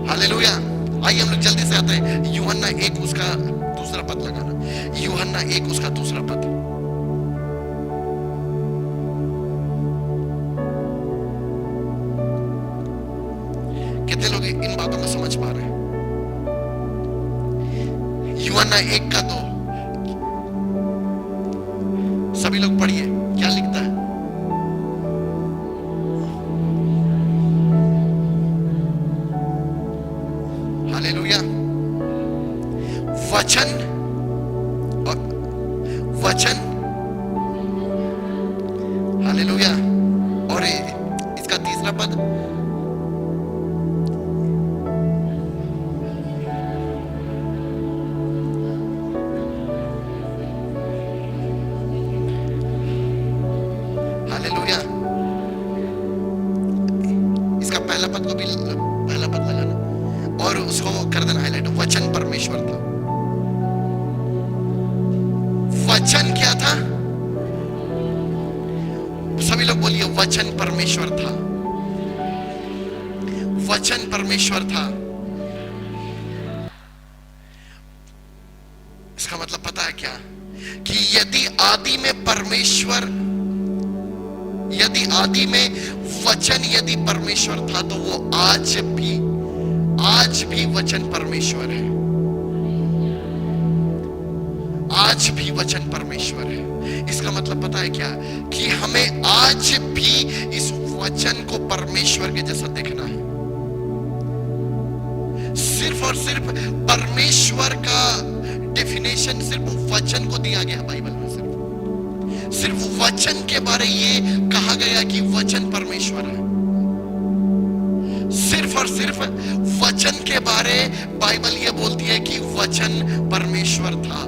हालेलुया। आइए हम लोग जल्दी से आते हैं यूहन्ना 1 उसका दूसरा पद लगाना। यूहन्ना 1 उसका दूसरा पद। कितने लोग इन बातों को समझ पा रहे हैं? यूहन्ना 1 का 2 सभी लोग पढ़िए क्या लिखता है। वचन और वचन, हालेलुया। और इसका तीसरा पद, हालेलुया। इसका पहला पद को भी, पहला पद लगाना और उसको कर देना हाईलाइट। वचन परमेश्वर था। वचन क्या था? सभी लोग बोलिए, वचन परमेश्वर था। वचन परमेश्वर था। इसका मतलब पता है क्या? कि यदि आदि में परमेश्वर, यदि आदि में वचन यदि परमेश्वर था, तो वो आज भी वचन परमेश्वर है। आज भी वचन परमेश्वर है। इसका मतलब पता है क्या? कि हमें आज भी इस वचन को परमेश्वर के जैसा देखना है। सिर्फ और सिर्फ परमेश्वर का डेफिनेशन सिर्फ वचन को दिया गया बाइबल में। सिर्फ वचन के बारे ये कहा गया कि वचन परमेश्वर है। सिर्फ और सिर्फ वचन के बारे बाइबल ये बोलती है कि वचन परमेश्वर था।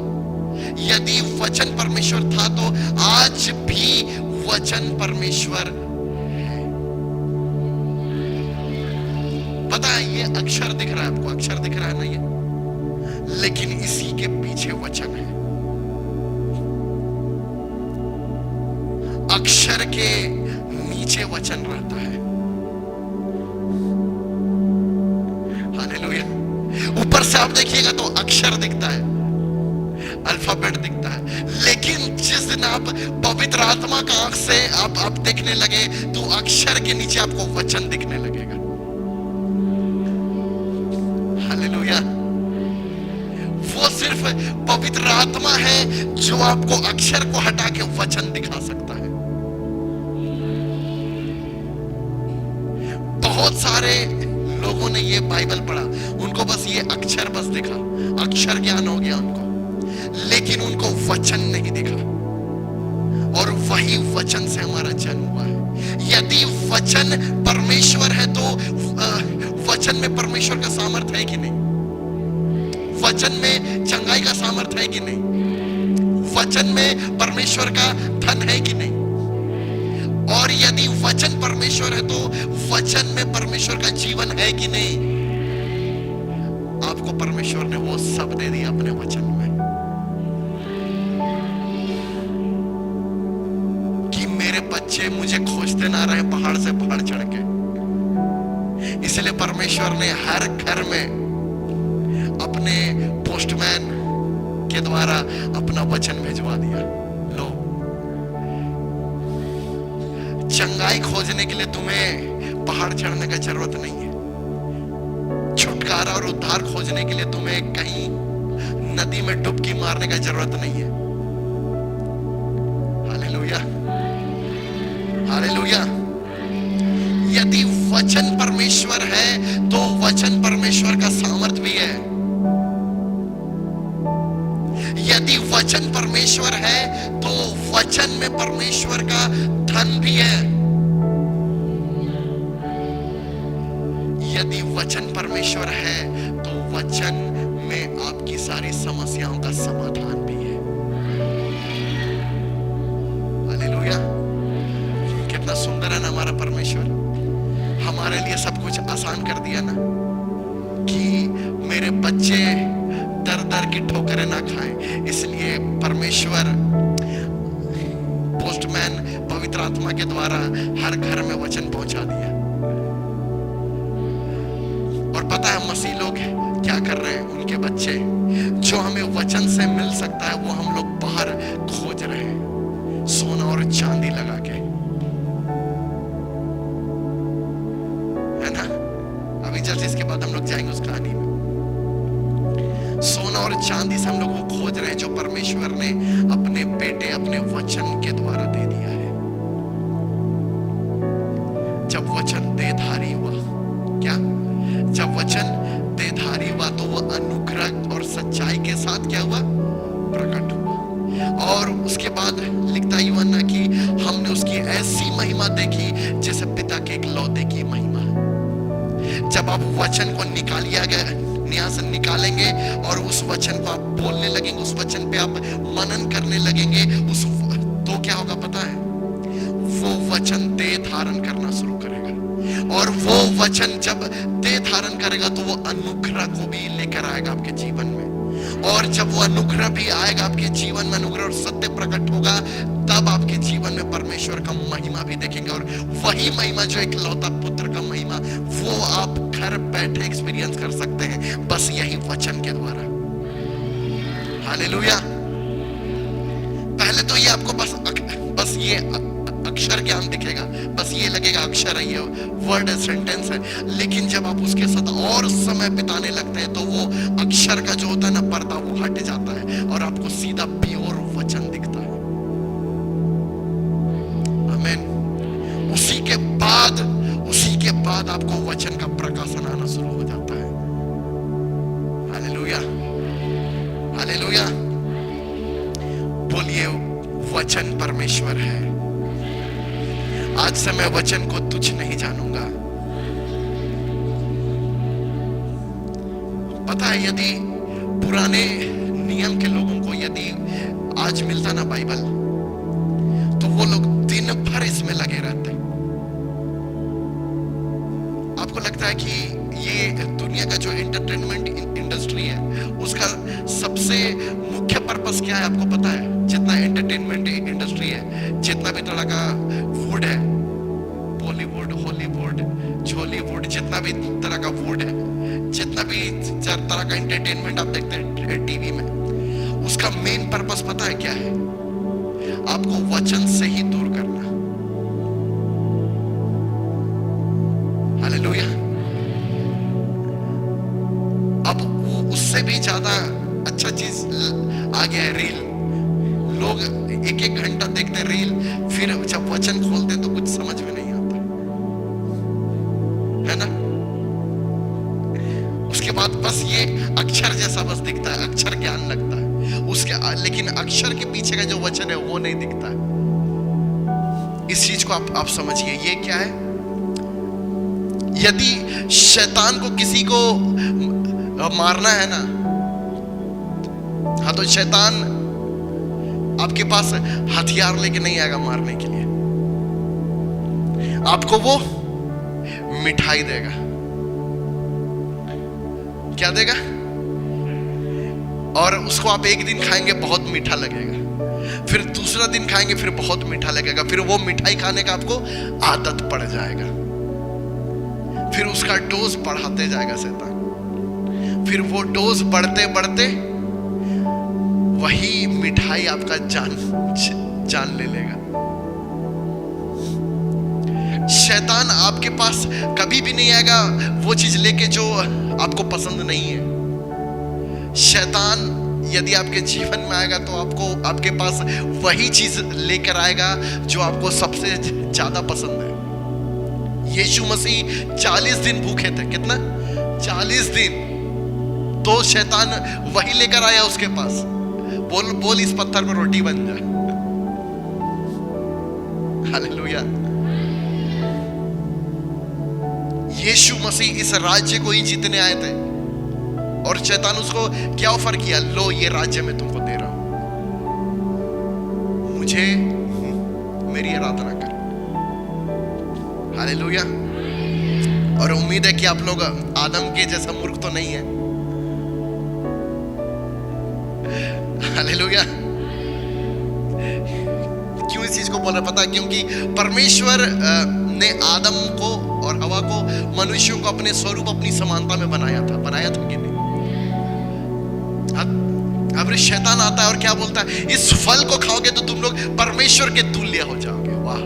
यदि वचन परमेश्वर था तो आज भी वचन परमेश्वर है। पता है, ये अक्षर दिख रहा है आपको, अक्षर दिख रहा है ना ये, लेकिन इसी के पीछे वचन है। अक्षर के नीचे वचन रहता है। हालेलुया। ऊपर से आप देखिएगा तो अक्षर दिखता है, अल्फाबेट दिखता है, लेकिन जिस दिन आप पवित्र आत्मा का आंख से आप देखने लगे तो अक्षर के नीचे आपको वचन दिखने लगेगा। हालेलुया। वो सिर्फ पवित्र आत्मा है जो आपको अक्षर को हटा के वचन दिखा सकता है। बहुत सारे लोगों ने ये बाइबल पढ़ा, उनको बस ये अक्षर बस दिखा, अक्षर ज्ञान हो गया उनको, लेकिन उनको वचन नहीं दिखा। और वही वचन से हमारा जन्म हुआ है। यदि वचन परमेश्वर है तो वचन में परमेश्वर का सामर्थ्य है कि नहीं? वचन में चंगाई का सामर्थ्य है कि नहीं? वचन में परमेश्वर का धन है कि नहीं? और यदि वचन परमेश्वर है तो वचन में परमेश्वर का जीवन है कि नहीं? आपको परमेश्वर ने वो सब दे दिया अपने वचन में, कि मेरे बच्चे मुझे खोजते ना रहे पहाड़ से पहाड़ चढ़ के। इसलिए परमेश्वर ने हर घर में अपने पोस्टमैन के द्वारा अपना वचन भिजवा दिया। लो, चंगाई खोजने के लिए तुम्हें पहाड़ चढ़ने की जरूरत नहीं है। छुटकारा और उद्धार खोजने के लिए तुम्हें कहीं नदी में डुबकी मारने की जरूरत नहीं है। Hallelujah, hallelujah. यदि वचन परमेश्वर है तो वचन परमेश्वर का सामर्थ्य भी है। यदि वचन परमेश्वर है तो वचन में परमेश्वर का धन भी है। यदि वचन परमेश्वर है तो वचन में आपकी सारी समस्याओं का समाधान भी है। हालेलुया। कितना सुंदर है ना हमारा परमेश्वर। हमारे लिए सब कुछ आसान कर दिया ना, कि मेरे बच्चे दर दर की ठोकरें ना खाएं। इसलिए परमेश्वर पोस्टमैन पवित्र आत्मा के द्वारा हर घर में वचन पहुंचा दिया। और पता है मसीह लोग क्या कर रहे हैं? उनके बच्चे जो हमें वचन से मिल सकता है वो हम लोग बाहर खोज रहे हैं, सोना और चांदी लगा के, है ना? अभी जल्दी इसके बाद हम लोग जाएंगे उस कहानी में। सोना और चांदी से हम लोग वो खोज रहे हैं जो परमेश्वर ने अपने बेटे अपने वचन के द्वारा दे दिया है। जब वचन देधारी हुआ, क्या? जब वचन देधारी हुआ तो वो अनुग्रह और सच्चाई के साथ बाद क्या हुआ? प्रकट हुआ। और उसके बाद लिखता है यूहन्ना कि हमने उसकी ऐसी महिमा देखी जैसे पिता के इकलौते की महिमा। जब आप वचन को निकालिया गया यहाँ से निकालेंगे और उस वचन को आप बोलने लगेंगे, उस वचन पे आप मनन करने लगेंगे, उस तो क्या होगा पता है? वो वचन देह धारण करना शुरू करेगा। और वो वचन जब देह धारण करेगा तो वो अनुग्रह को भी लेकर आएगा आपके जीवन में। और जब वो अनुग्रह भी आएगा आपके जीवन में, अनुग्रह और सत्य प्रकट होगा, तब आपके जीवन में परमेश्वर का महिमा भी देखेंगे। और वही महिमा जो इकलौता पुत्र का महिमा, वो आप घर बैठे एक्सपीरियंस कर सकते हैं बस यही वचन के द्वारा। हालेलुया। पहले तो ये आपको बस ये अक्षर ज्ञान दिखेगा, बस ये लगेगा अक्षर है, ये वर्ड है, सेंटेंस है। लेकिन जब आप उसके साथ और समय बिताने लगते हैं तो वो अक्षर का जो होता है ना पर्दा, वो हट जाता है और आपको सीधा प्योर वचन दिखता है। आमीन। उसी के बाद आपको वचन का प्रकाशन आना शुरू हो जाता है। Hallelujah, hallelujah. बोलिए वचन परमेश्वर है। आज से मैं वचन को तुच्छ नहीं जानूंगा। पता है, यदि पुराने नियम के लोगों को यदि आज मिलता ना बाइबल, तो वो लोग दिन भर इसमें लगे रहते। आपको लगता है कि ये दुनिया का जो एंटरटेनमेंट इंडस्ट्री है उसका सबसे मुख्य पर्पस क्या है? आपको पता है? जितना एंटरटेनमेंट इंडस्ट्री है, जितना भी तरह का वुड है, बॉलीवुड, हॉलीवुड, झोलीवुड, जितना भी तरह का वुड है, जितना भी तरह का एंटरटेनमेंट आप देखते हैं टीवी में, उसका मेन पर्पस पता है क्या है? आपको वचन से ही दूर करना। हालेलुया। अब उससे भी ज्यादा अच्छा चीज आ गया है रील। लोग एक एक घंटा देखते रील, फिर जब वचन खोलते तो कुछ समझ में नहीं आता है ना। उसके बाद बस ये अक्षर जैसा बस दिखता है, अक्षर ज्ञान लगता है उसके, लेकिन अक्षर के पीछे का जो वचन है वो नहीं दिखता है। इस चीज को आप समझिए। ये क्या है? यदि शैतान को किसी को मारना है ना, हाँ, तो शैतान आपके पास हथियार लेके नहीं आएगा मारने के लिए। आपको वो मिठाई देगा। क्या देगा? और उसको आप एक दिन खाएंगे बहुत मीठा लगेगा, फिर दूसरा दिन खाएंगे फिर बहुत मीठा लगेगा, फिर वो मिठाई खाने का आपको आदत पड़ जाएगा, फिर उसका डोज बढ़ाते जाएगा शैतान। फिर वो डोज बढ़ते बढ़ते वही मिठाई आपका जान ले लेगा। शैतान आपके पास कभी भी नहीं आएगा वो चीज लेके जो आपको पसंद नहीं है। शैतान यदि आपके जीवन में आएगा तो आपके पास वही चीज लेकर आएगा जो आपको सबसे ज्यादा पसंद है। यीशु मसीह 40 दिन भूखे थे। कितना? 40 दिन। तो शैतान वही लेकर आया उसके पास। बोल इस पत्थर पर रोटी बन जाए। हालेलुया। यीशु मसीह इस राज्य को ही जीतने आए थे और शैतान उसको क्या ऑफर किया? लो, ये राज्य मैं तुमको दे रहा हूं, मुझे मेरी आराधना कर। हालेलुया। और उम्मीद है कि आप लोग आदम के जैसा मूर्ख तो नहीं है। हालेलुया। क्यों इस चीज को बोल रहा पता है? क्योंकि परमेश्वर ने आदम को और हवा को, मनुष्यों को अपने स्वरूप, अपनी समानता में बनाया था कि नहीं? अब शैतान आता है और क्या बोलता है? इस फल को खाओगे तो तुम लोग परमेश्वर के तुल्य हो जाओगे। वाह!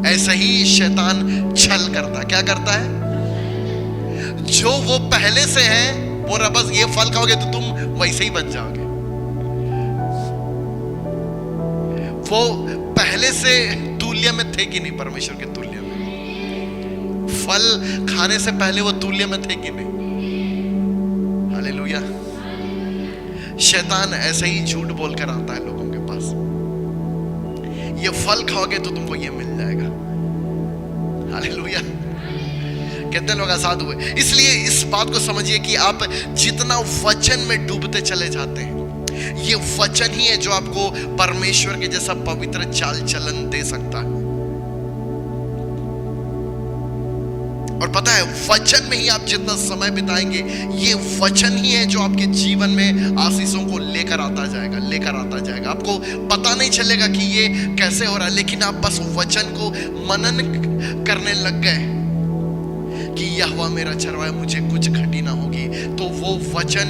ऐसा ही शैतान छल करता है। क्या करता है? जो वो पहले से है वो बस ये फल खाओगे तो तुम वैसे ही बन जाओगे। वो पहले से तुल्य में थे कि नहीं? परमेश्वर के तुल्य में। फल खाने से पहले वो तुल्य में थे कि नहीं? हालेलुया। शैतान ऐसे ही झूठ बोलकर आता है लोगों के पास, ये फल खाओगे तो तुमको ये मिल जाएगा। हालेलुया। कितने लोग आजाद हुए? इसलिए इस बात को समझिए कि आप जितना वचन में डूबते चले जाते हैं, ये वचन ही है जो आपको परमेश्वर के जैसा पवित्र चाल चलन दे सकता है। और पता है, वचन में ही आप जितना समय बिताएंगे, ये वचन ही है जो आपके जीवन में आशीषों को लेकर आता जाएगा। आपको पता नहीं चलेगा कि ये कैसे हो रहा है, लेकिन आप बस वचन को मनन करने लग गए कि यहोवा मेरा चरवाहा, मुझे कुछ घटी ना होगी। तो वो वचन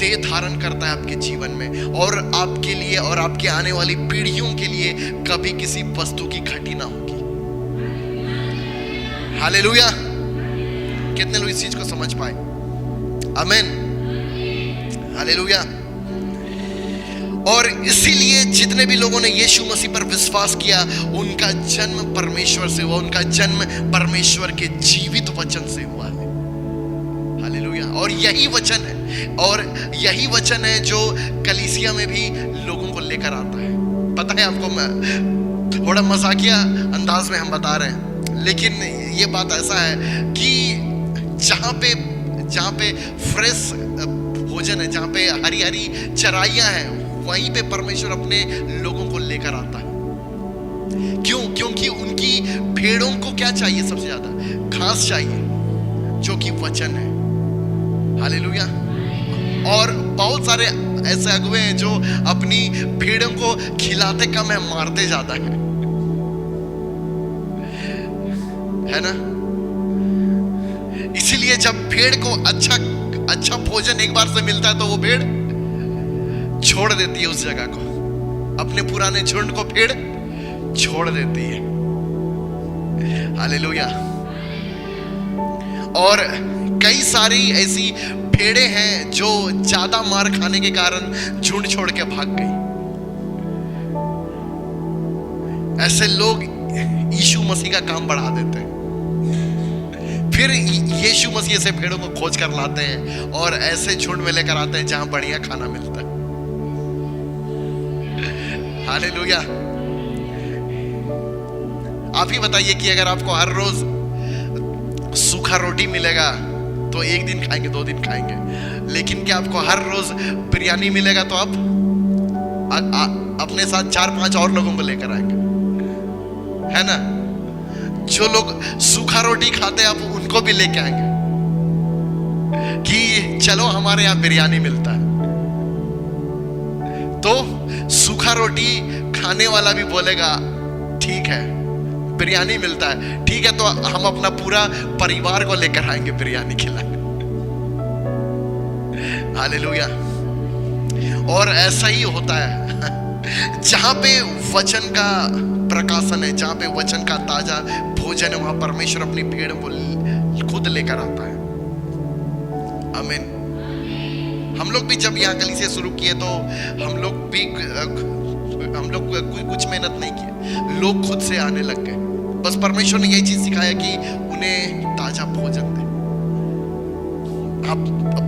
देह धारण करता है आपके जीवन में, और आपके लिए और आपके आने वाली पीढ़ियों के लिए कभी किसी वस्तु की घटी ना होगी। हालेलुया। कितने लोग इस चीज को समझ पाए? आमीन। हालेलुया। और इसीलिए जितने भी लोगों ने यीशु मसीह पर विश्वास किया, उनका जन्म परमेश्वर से हुआ, उनका जन्म परमेश्वर के जीवित वचन से हुआ है। हालेलुया। और यही वचन है जो कलीसिया में भी लोगों को लेकर आता है। पता है आपको, मैं थोड़ा मजाकिया अंदाज में हम बता रहे हैं, लेकिन ये बात ऐसा है कि जहाँ पे फ्रेश भोजन है, जहाँ पे हरी हरी चराइयाँ हैं, वहीं पे परमेश्वर अपने लोगों को लेकर आता है। क्यों? क्योंकि उनकी भेड़ों को क्या चाहिए? सबसे ज्यादा घास चाहिए, जो कि वचन है। हालेलुया। और बहुत सारे ऐसे अगुवे हैं जो अपनी भेड़ों को खिलाते कम है, मारते ज्यादा है ना? इसीलिए जब भेड़ को अच्छा भोजन एक बार से मिलता है, तो वो भेड़ छोड़ देती है उस जगह को, अपने पुराने झुंड को भेड़ छोड़ देती है। हालेलुया। और कई सारी ऐसी भेड़ें हैं जो ज्यादा मार खाने के कारण झुंड छोड़ के भाग गई। ऐसे लोग यीशु मसीह का काम बढ़ा देते हैं, फिर यीशु मसीह से भेड़ों को खोज कर लाते हैं और ऐसे झुंड में लेकर आते हैं जहां बढ़िया खाना मिलता है। हालेलुया। आप ही बताइए कि अगर आपको हर रोज सूखा रोटी मिलेगा तो एक दिन खाएंगे, 2 दिन खाएंगे, लेकिन क्या आपको हर रोज बिरयानी मिलेगा तो आप अपने साथ 4-5 और लोगों को लेकर आएंगे, है ना? जो लोग सूखा रोटी खाते हैं, आप उनको भी लेके आएंगे कि चलो हमारे यहाँ बिरयानी मिलता है। तो सूखा रोटी खाने वाला भी बोलेगा ठीक है, बिरयानी मिलता है, ठीक है, तो हम अपना पूरा परिवार को लेकर आएंगे बिरयानी खिलाने। हालेलुया। और ऐसा ही होता है जहां पे वचन का प्रकाशन है, जहां पे वचन का ताजा भोजन है, वहां परमेश्वर अपनी भेड़ को खुद लेकर आता है। आमीन। हम लोग भी जब यहाँ कलीसिया शुरू किए तो हम लोग कुछ मेहनत नहीं किए, लोग खुद से आने लग गए। बस परमेश्वर ने यही चीज सिखाया कि उन्हें ताजा भोजन दे।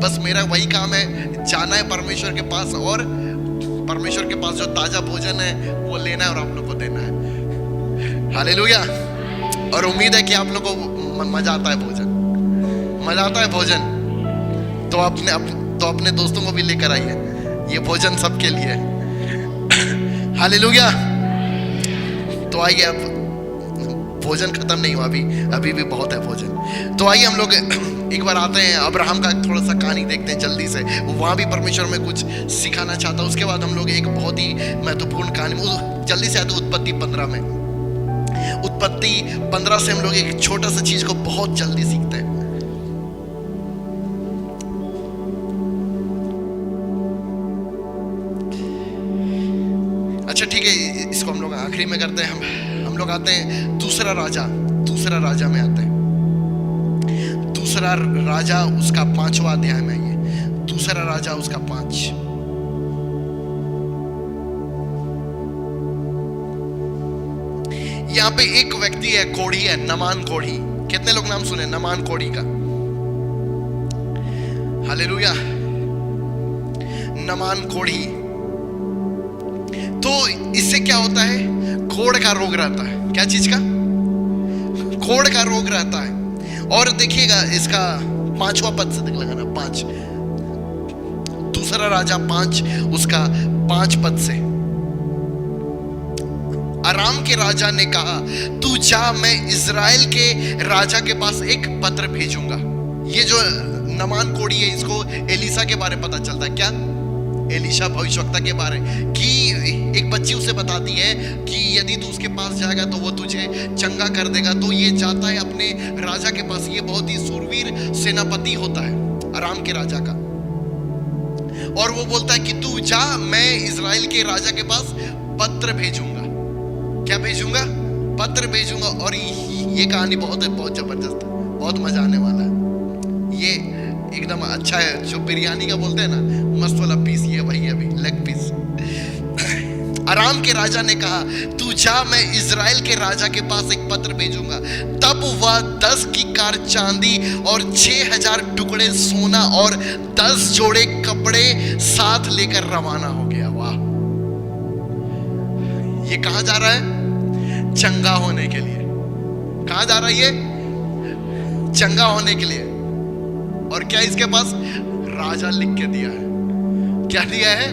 बस मेरा वही काम है, जाना है परमेश्वर के पास, और परमेश्वर के पास जो ताजा भोजन है वो लेना है और आप लोग को देना है। हालेलुया। और उम्मीद है कि आप लोग को मजा आता है भोजन, तो अपने दोस्तों को भी लेकर आइए, ये भोजन सबके लिए है। हालेलुया। तो आइए, अब भोजन खत्म नहीं हुआ, अभी भी बहुत है भोजन। तो आइए हम लोग एक बार आते हैं, अब्राहम का थोड़ा सा कहानी देखते हैं जल्दी से, वहां भी परमेश्वर में कुछ सिखाना चाहता है। उसके बाद हम लोग एक बहुत ही महत्वपूर्ण कहानी जल्दी से आते हैं, उत्पत्ति 15 में। उत्पत्ति 15 से हम लोग एक छोटा सा चीज को बहुत जल्दी सीखते हैं। अच्छा ठीक है, इसको हम लोग आखिरी में करते हैं। हम लोग आते हैं दूसरा राजा में आते हैं। दूसरा राजा उसका 5वां अध्याय में, ये दूसरा राजा उसका 5। यहाँ पे एक व्यक्ति है, कोढ़ी है, नमान कोढ़ी। कितने लोग नाम सुने नमान कोढ़ी का? हालेलुया। नमान कोढ़ी। तो इससे क्या होता है? कोढ़ का रोग रहता है। क्या चीज का? कोढ़ का रोग रहता है। और देखिएगा इसका 5वां पद से देख लगाना, 5, दूसरा राजा 5 उसका 5 पद से। अराम के राजा ने कहा, तू जा, मैं इजराइल के राजा के पास एक पत्र भेजूंगा। ये जो नमान कोढ़ी है, इसको एलिसा के बारे में पता चलता है। क्या? एलिशा भविष्यवक्ता के बारे कि एक बच्ची उसे बताती है कि यदि तू उसके पास जाएगा तो वो तुझे चंगा कर देगा। तो ये जाता है अपने राजा के पास। ये बहुत ही सूरवीर सेनापति होता है अराम के राजा का। और वो बोलता है कि तू जा, मैं इजराइल के राजा के पास पत्र भेजूंगा। क्या भेजूंगा? पत्र भेजूंगा। और ये कहानी बहुत जबरदस्त है, बहुत मजा आने वाला है। ये एकदम अच्छा है, जो बिरयानी का बोलते हैं ना, मस्त वाला पीस, ये वही अभी लेग पीस। अराम के राजा ने कहा, तू जा, मैं इजराइल के राजा के पास एक पत्र भेजूंगा। तब वह 10 किकार चांदी और 6000 टुकड़े सोना और 10 जोड़े कपड़े साथ लेकर रवाना हो गया। वाह! ये कहां जा रहा है? चंगा होने के लिए। कहां जा रहा है ये? चंगा होने के लिए। और क्या इसके पास? राजा लिख के दिया है। क्या दिया है?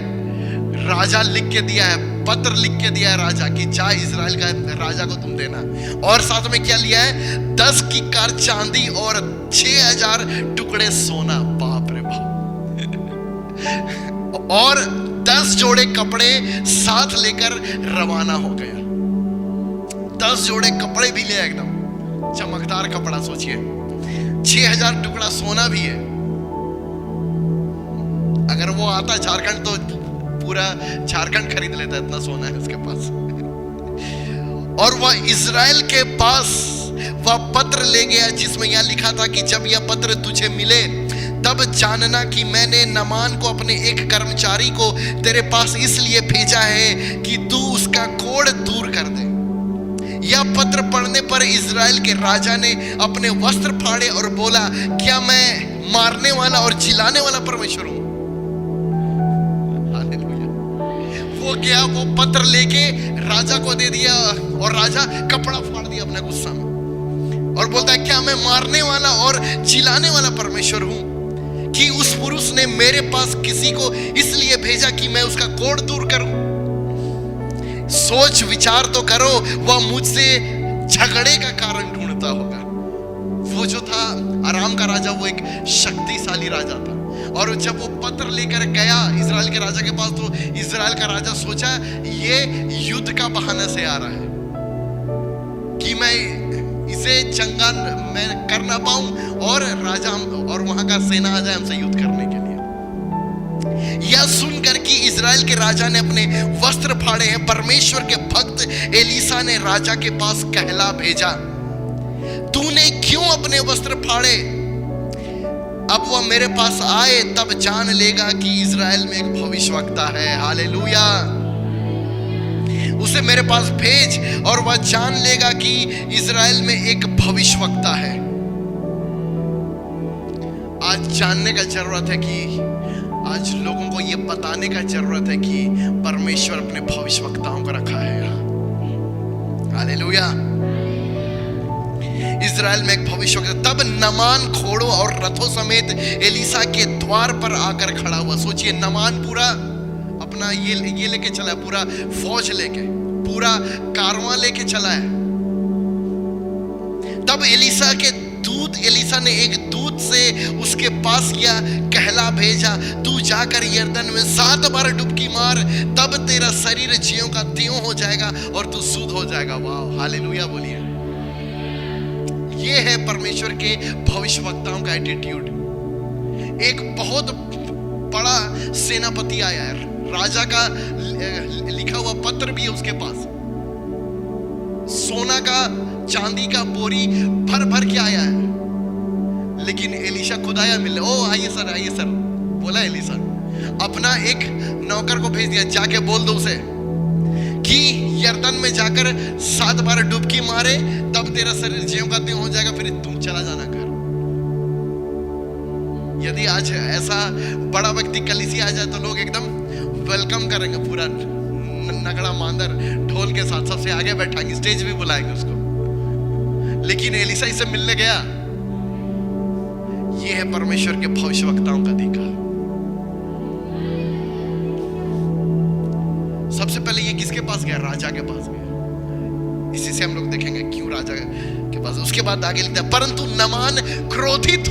राजा लिख के दिया है, पत्र लिख के दिया है राजा की, जा इजराइल का राजा को तुम देना। और साथ में क्या लिया है? 10 किकार चांदी और 6000 टुकड़े सोना। बाप रे बाप! और 10 जोड़े कपड़े साथ लेकर रवाना हो गया। 10 जोड़े कपड़े भी लिया, एकदम चमकदार कपड़ा। सोचिए, 6000 टुकड़ा सोना भी है। अगर वो आता झारखंड तो पूरा झारखंड खरीद लेता, इतना सोना है उसके पास। और वह इजराइल के पास वह पत्र ले गया जिसमें यह लिखा था कि जब यह पत्र तुझे मिले तब जानना कि मैंने नमान को, अपने एक कर्मचारी को तेरे पास इसलिए भेजा है कि तू उसका कोढ़ दूर कर दे। यह पत्र पढ़ने पर इजराइल के राजा ने अपने वस्त्र फाड़े और बोला, क्या मैं मारने वाला और जिलाने वाला परमेश्वर हूं? वो गया, वो पत्र लेके राजा को दे दिया और राजा कपड़ा फाड़ दिया अपने गुस्सा में और बोलता है, क्या मैं मारने वाला और जिलाने वाला परमेश्वर हूं कि उस पुरुष ने मेरे पास किसी को इसलिए भेजा कि मैं उसका कोढ़ दूर करूं? सोच विचार तो करो, वह मुझसे झगड़े का कारण ढूंढता होगा। वो जो था अराम का राजा, वो एक शक्तिशाली राजा था। और जब वो पत्र लेकर गया इजराइल के राजा के पास, तो इजराइल का राजा सोचा ये युद्ध का बहाना से आ रहा है कि मैं इसे चंगा मैं कर ना पाऊं और राजा और वहां का सेना आ जाए हमसे युद्ध करने के लिए। यह सुनकर कि इजराइल के राजा ने अपने वस्त्र फाड़े हैं, परमेश्वर के भक्त एलिसा ने राजा के पास कहला भेजा, तूने क्यों अपने वस्त्र फाड़े? अब वह मेरे पास आए तब जान लेगा कि इजराइल में एक भविष्यवक्ता है। हालेलुया! उसे मेरे पास भेज और वह जान लेगा कि इजराइल में एक भविष्यवक्ता है। आज जानने का जरूरत है कि आज लोगों को यह बताने का जरूरत है कि परमेश्वर अपने भविष्यवक्ताओं को रखा है। हालेलुया! इजराइल में एक भविष्यवक्ता। तब नमान घोड़ों और रथों समेत एलिसा के द्वार पर आकर खड़ा हुआ। सोचिए, नमान पूरा अपना ये लेके चला है, पूरा फौज लेके, पूरा कारवां लेके चला है। तब एलिसा ने एक दूत से उसके पास किया, कहला भेजा, तू जाकर यरदन में 7 बार डुबकी मार, तब तेरा शरीर ज्यों का त्यों हो जाएगा और तू शुद्ध हो जाएगा। वाह! हालेलुया बोलिए। ये है परमेश्वर के भविष्यवक्ताओं का एटीट्यूड। एक बहुत बड़ा सेनापति आया है, राजा का लिखा हुआ पत्र भी है उसके पास, सोना का चांदी का बोरी भर भर के आया है। लेकिन एलिशा खुद आया मिलने। ओ आइए सर, बोला एलिशा। अपना एक नौकर को भेज दिया, जाके बोल दो उसे कि यरदन में जाकर 7 बार डुबकी मारे, तब तेरा शरीर ज्यों का त्यों हो जाएगा, फिर तुम चला जाना घर। यदि आज ऐसा बड़ा व्यक्ति कलीसिया आ जाए तो लोग एकदम वेलकम करेंगे, पूरा नगड़ा मांदर ढोल के साथ सबसे आगे बैठाएंगे, स्टेज भी बुलाएंगे उसको। लेकिन एलीशा इससे मिलने गया। ये है परमेश्वर के भविष्यवक्ताओं का अधिकार। सबसे पहले ये किसके पास गया? राजा के पास गया। इसी से हम लोग देखेंगे क्यों राजा के पास। उसके बाद आगे लिखता है, परंतु नामान क्रोधित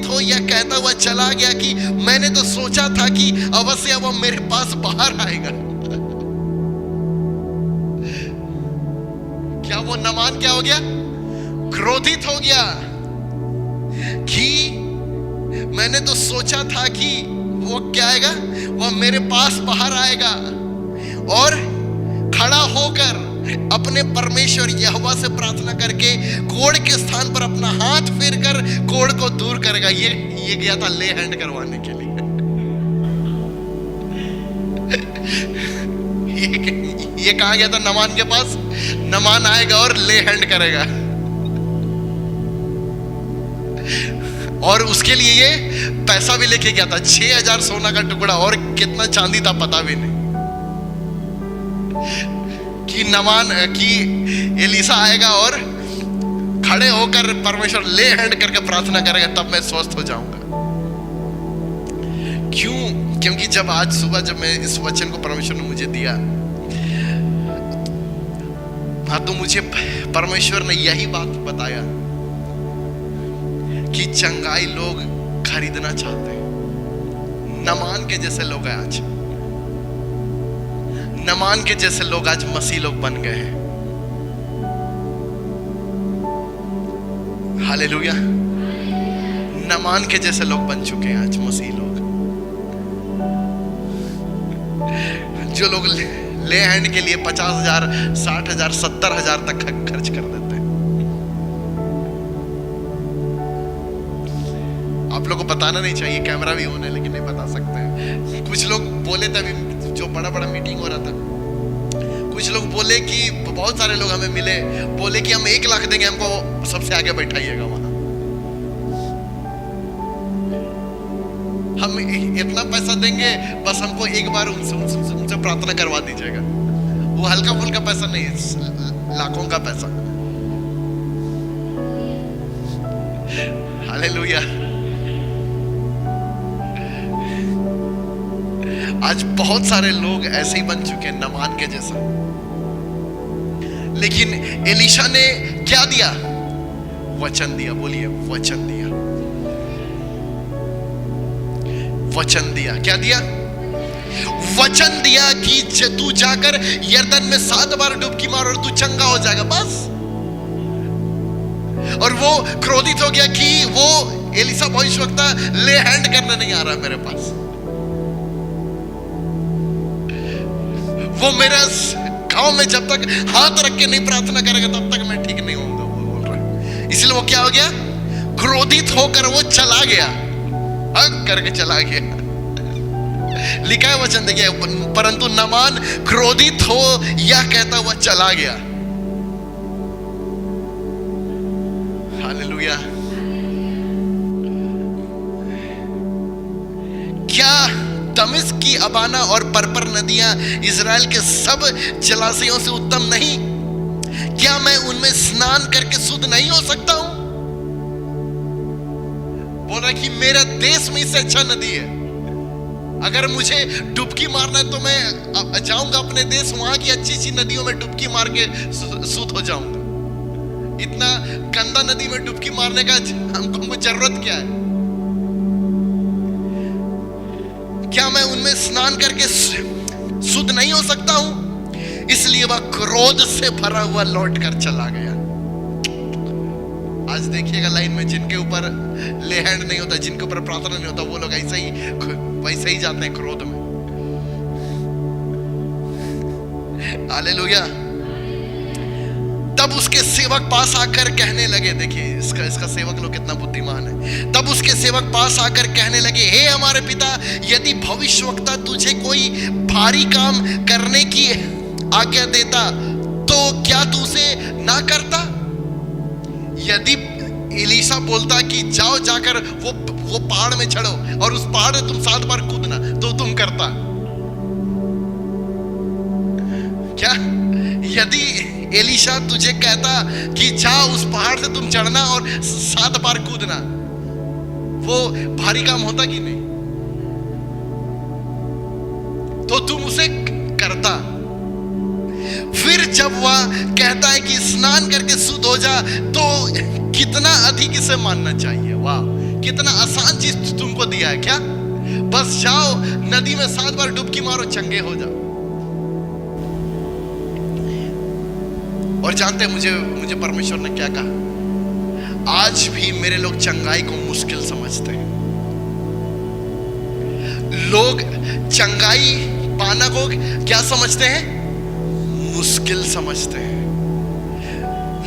हो यह कहता हुआ चला गया कि मैंने तो सोचा था कि अवश्य वह मेरे पास बाहर आएगा। क्या वो नामान क्या हो गया? क्रोधित हो गया कि मैंने तो सोचा था कि वो क्या आएगा, वो मेरे पास बाहर आएगा और खड़ा होकर अपने परमेश्वर यहोवा से प्रार्थना करके कोढ़ के स्थान पर अपना हाथ फेर कर कोढ़ को दूर करेगा। ये गया था ले हैंड करवाने के लिए। ये कहा गया था नामान के पास। नामान आएगा और ले हैंड करेगा, और उसके लिए ये पैसा भी लेके गया था, 6000 सोना का टुकड़ा, और कितना चांदी था पता भी नहीं। कि नामान की एलीशा आएगा और खड़े होकर परमेश्वर ले हैंड करके प्रार्थना करेगा, तब मैं स्वस्थ हो जाऊंगा। क्यों? क्योंकि जब आज सुबह जब मैं इस वचन को परमेश्वर ने मुझे दिया, हाँ, तो मुझे परमेश्वर ने यही बात बताया कि चंगाई लोग खरीदना चाहते हैं। नामान के जैसे लोग हैं आज, नामान के जैसे लोग आज मसीह लोग बन गए हैं। हालेलुया। नामान के जैसे लोग बन चुके हैं आज मसीह लोग, जो लोग ले हैंड के लिए 50,000, 60,000, 70,000 तक खर्च कर देते हैं। आप लोगों को बताना नहीं चाहिए, कैमरा भी ऑन है, लेकिन नहीं बता सकते हैं। कुछ लोग बोले थे अभी, जो बड़ा मीटिंग हो रहा था, कुछ लोग बोले कि बहुत सारे लोग हमें मिले, बोले कि हम 1 लाख देंगे, हमको सबसे आगे बैठाइएगा वहां। हम इतना पैसा देंगे, बस हमको एक बार उनसे प्रार्थना करवा दीजिएगा। वो हल्का फुल्का पैसा नहीं, लाखों का पैसा। हालेलुया। आज बहुत सारे लोग ऐसे ही बन चुके हैं, नामान के जैसा। लेकिन एलीशा ने क्या दिया? वचन दिया। बोलिए, वचन दिया। वचन दिया। क्या दिया? वचन दिया कि तू जाकर यरदन में 7 बार डुबकी मार और तू चंगा हो जाएगा, बस। और वो क्रोधित हो गया कि वो एलीशा भविष्यवक्ता ले हैंड करने नहीं आ रहा मेरे पास, वो मेरे गांव में जब तक हाथ रख के नहीं प्रार्थना करेगा तब तक मैं ठीक नहीं होऊंगा, वो बोल रहा है। इसलिए वो क्या हो गया? क्रोधित होकर वो चला गया, हक करके चला गया। लिखा है वचन, देखिए, परंतु नामान क्रोधित हो यह कहता हुआ चला गया। हालेलुया। क्या दमिश्क की अबाना और परपर नदियां इजराइल के सब जलाशयों से उत्तम नहीं? क्या मैं उनमें स्नान करके शुद्ध नहीं हो सकता हूं? बोल रहा कि मेरा देश में इससे अच्छा नदी है। अगर मुझे डुबकी मारना है तो मैं जाऊंगा अपने देश, वहां की अच्छी अच्छी नदियों में डुबकी मार के शुद्ध हो जाऊंगा। इतना गंदा नदी में डुबकी मारने का हमको जरूरत क्या है? क्या मैं उनमें स्नान करके शुद्ध नहीं हो सकता हूं? इसलिए वह क्रोध से भरा हुआ लौट कर चला गया। आज देखिएगा लाइन में जिनके ऊपर ले हैंड नहीं होता, जिनके ऊपर प्रार्थना नहीं होता, वो लोग वैसे ही जाते हैं क्रोध में। हालेलुया। तब उसके सेवक पास आकर कहने लगे, देखिए इसका सेवक लोग कितना बुद्धिमान है। तब उसके सेवक पास आकर कहने लगे, हे हमारे पिता, यदि भविष्यवक्ता तुझे कोई भारी काम करने की आज्ञा देता तो क्या तू उसे ना करता? यदि एलीशा बोलता कि जाओ जाकर वो वो पहाड़ में चढ़ो और उस पहाड़ में तुम 7 बार कूदना, तो तुम करता क्या? यदि एलीशा तुझे कहता कि जा उस पहाड़ से तुम चढ़ना और 7 बार कूदना, वो भारी काम होता कि नहीं? तो तुम उसे करता। फिर जब वह कहता है कि स्नान करके शुद्ध हो जा, तो कितना अधिक इसे मानना चाहिए। वाह, कितना आसान चीज तुमको दिया है। क्या? बस जाओ नदी में 7 बार डुबकी मारो, चंगे हो जाओ। और जानते हैं मुझे परमेश्वर ने क्या कहा? आज भी मेरे लोग चंगाई को मुश्किल समझते हैं। लोग चंगाई पाना को क्या समझते हैं? मुश्किल समझते हैं।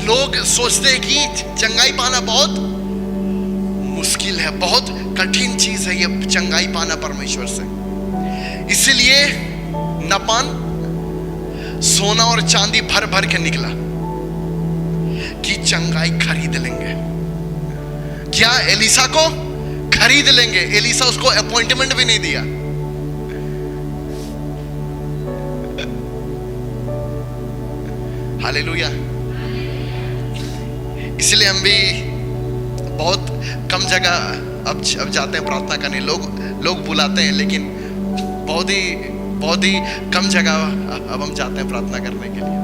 लोग सोचते हैं कि चंगाई पाना बहुत मुश्किल है, बहुत कठिन चीज है ये चंगाई पाना परमेश्वर से। इसलिए नापान सोना और चांदी भर भर के निकला कि चंगाई खरीद लेंगे। क्या? एलीसा को खरीद लेंगे। एलीसा उसको अपॉइंटमेंट भी नहीं दिया। हालेलुया। इसलिए हम भी बहुत कम जगह अब जाते हैं प्रार्थना करने। लोग बुलाते हैं, लेकिन बहुत ही कम जगह अब हम जाते हैं प्रार्थना करने के लिए,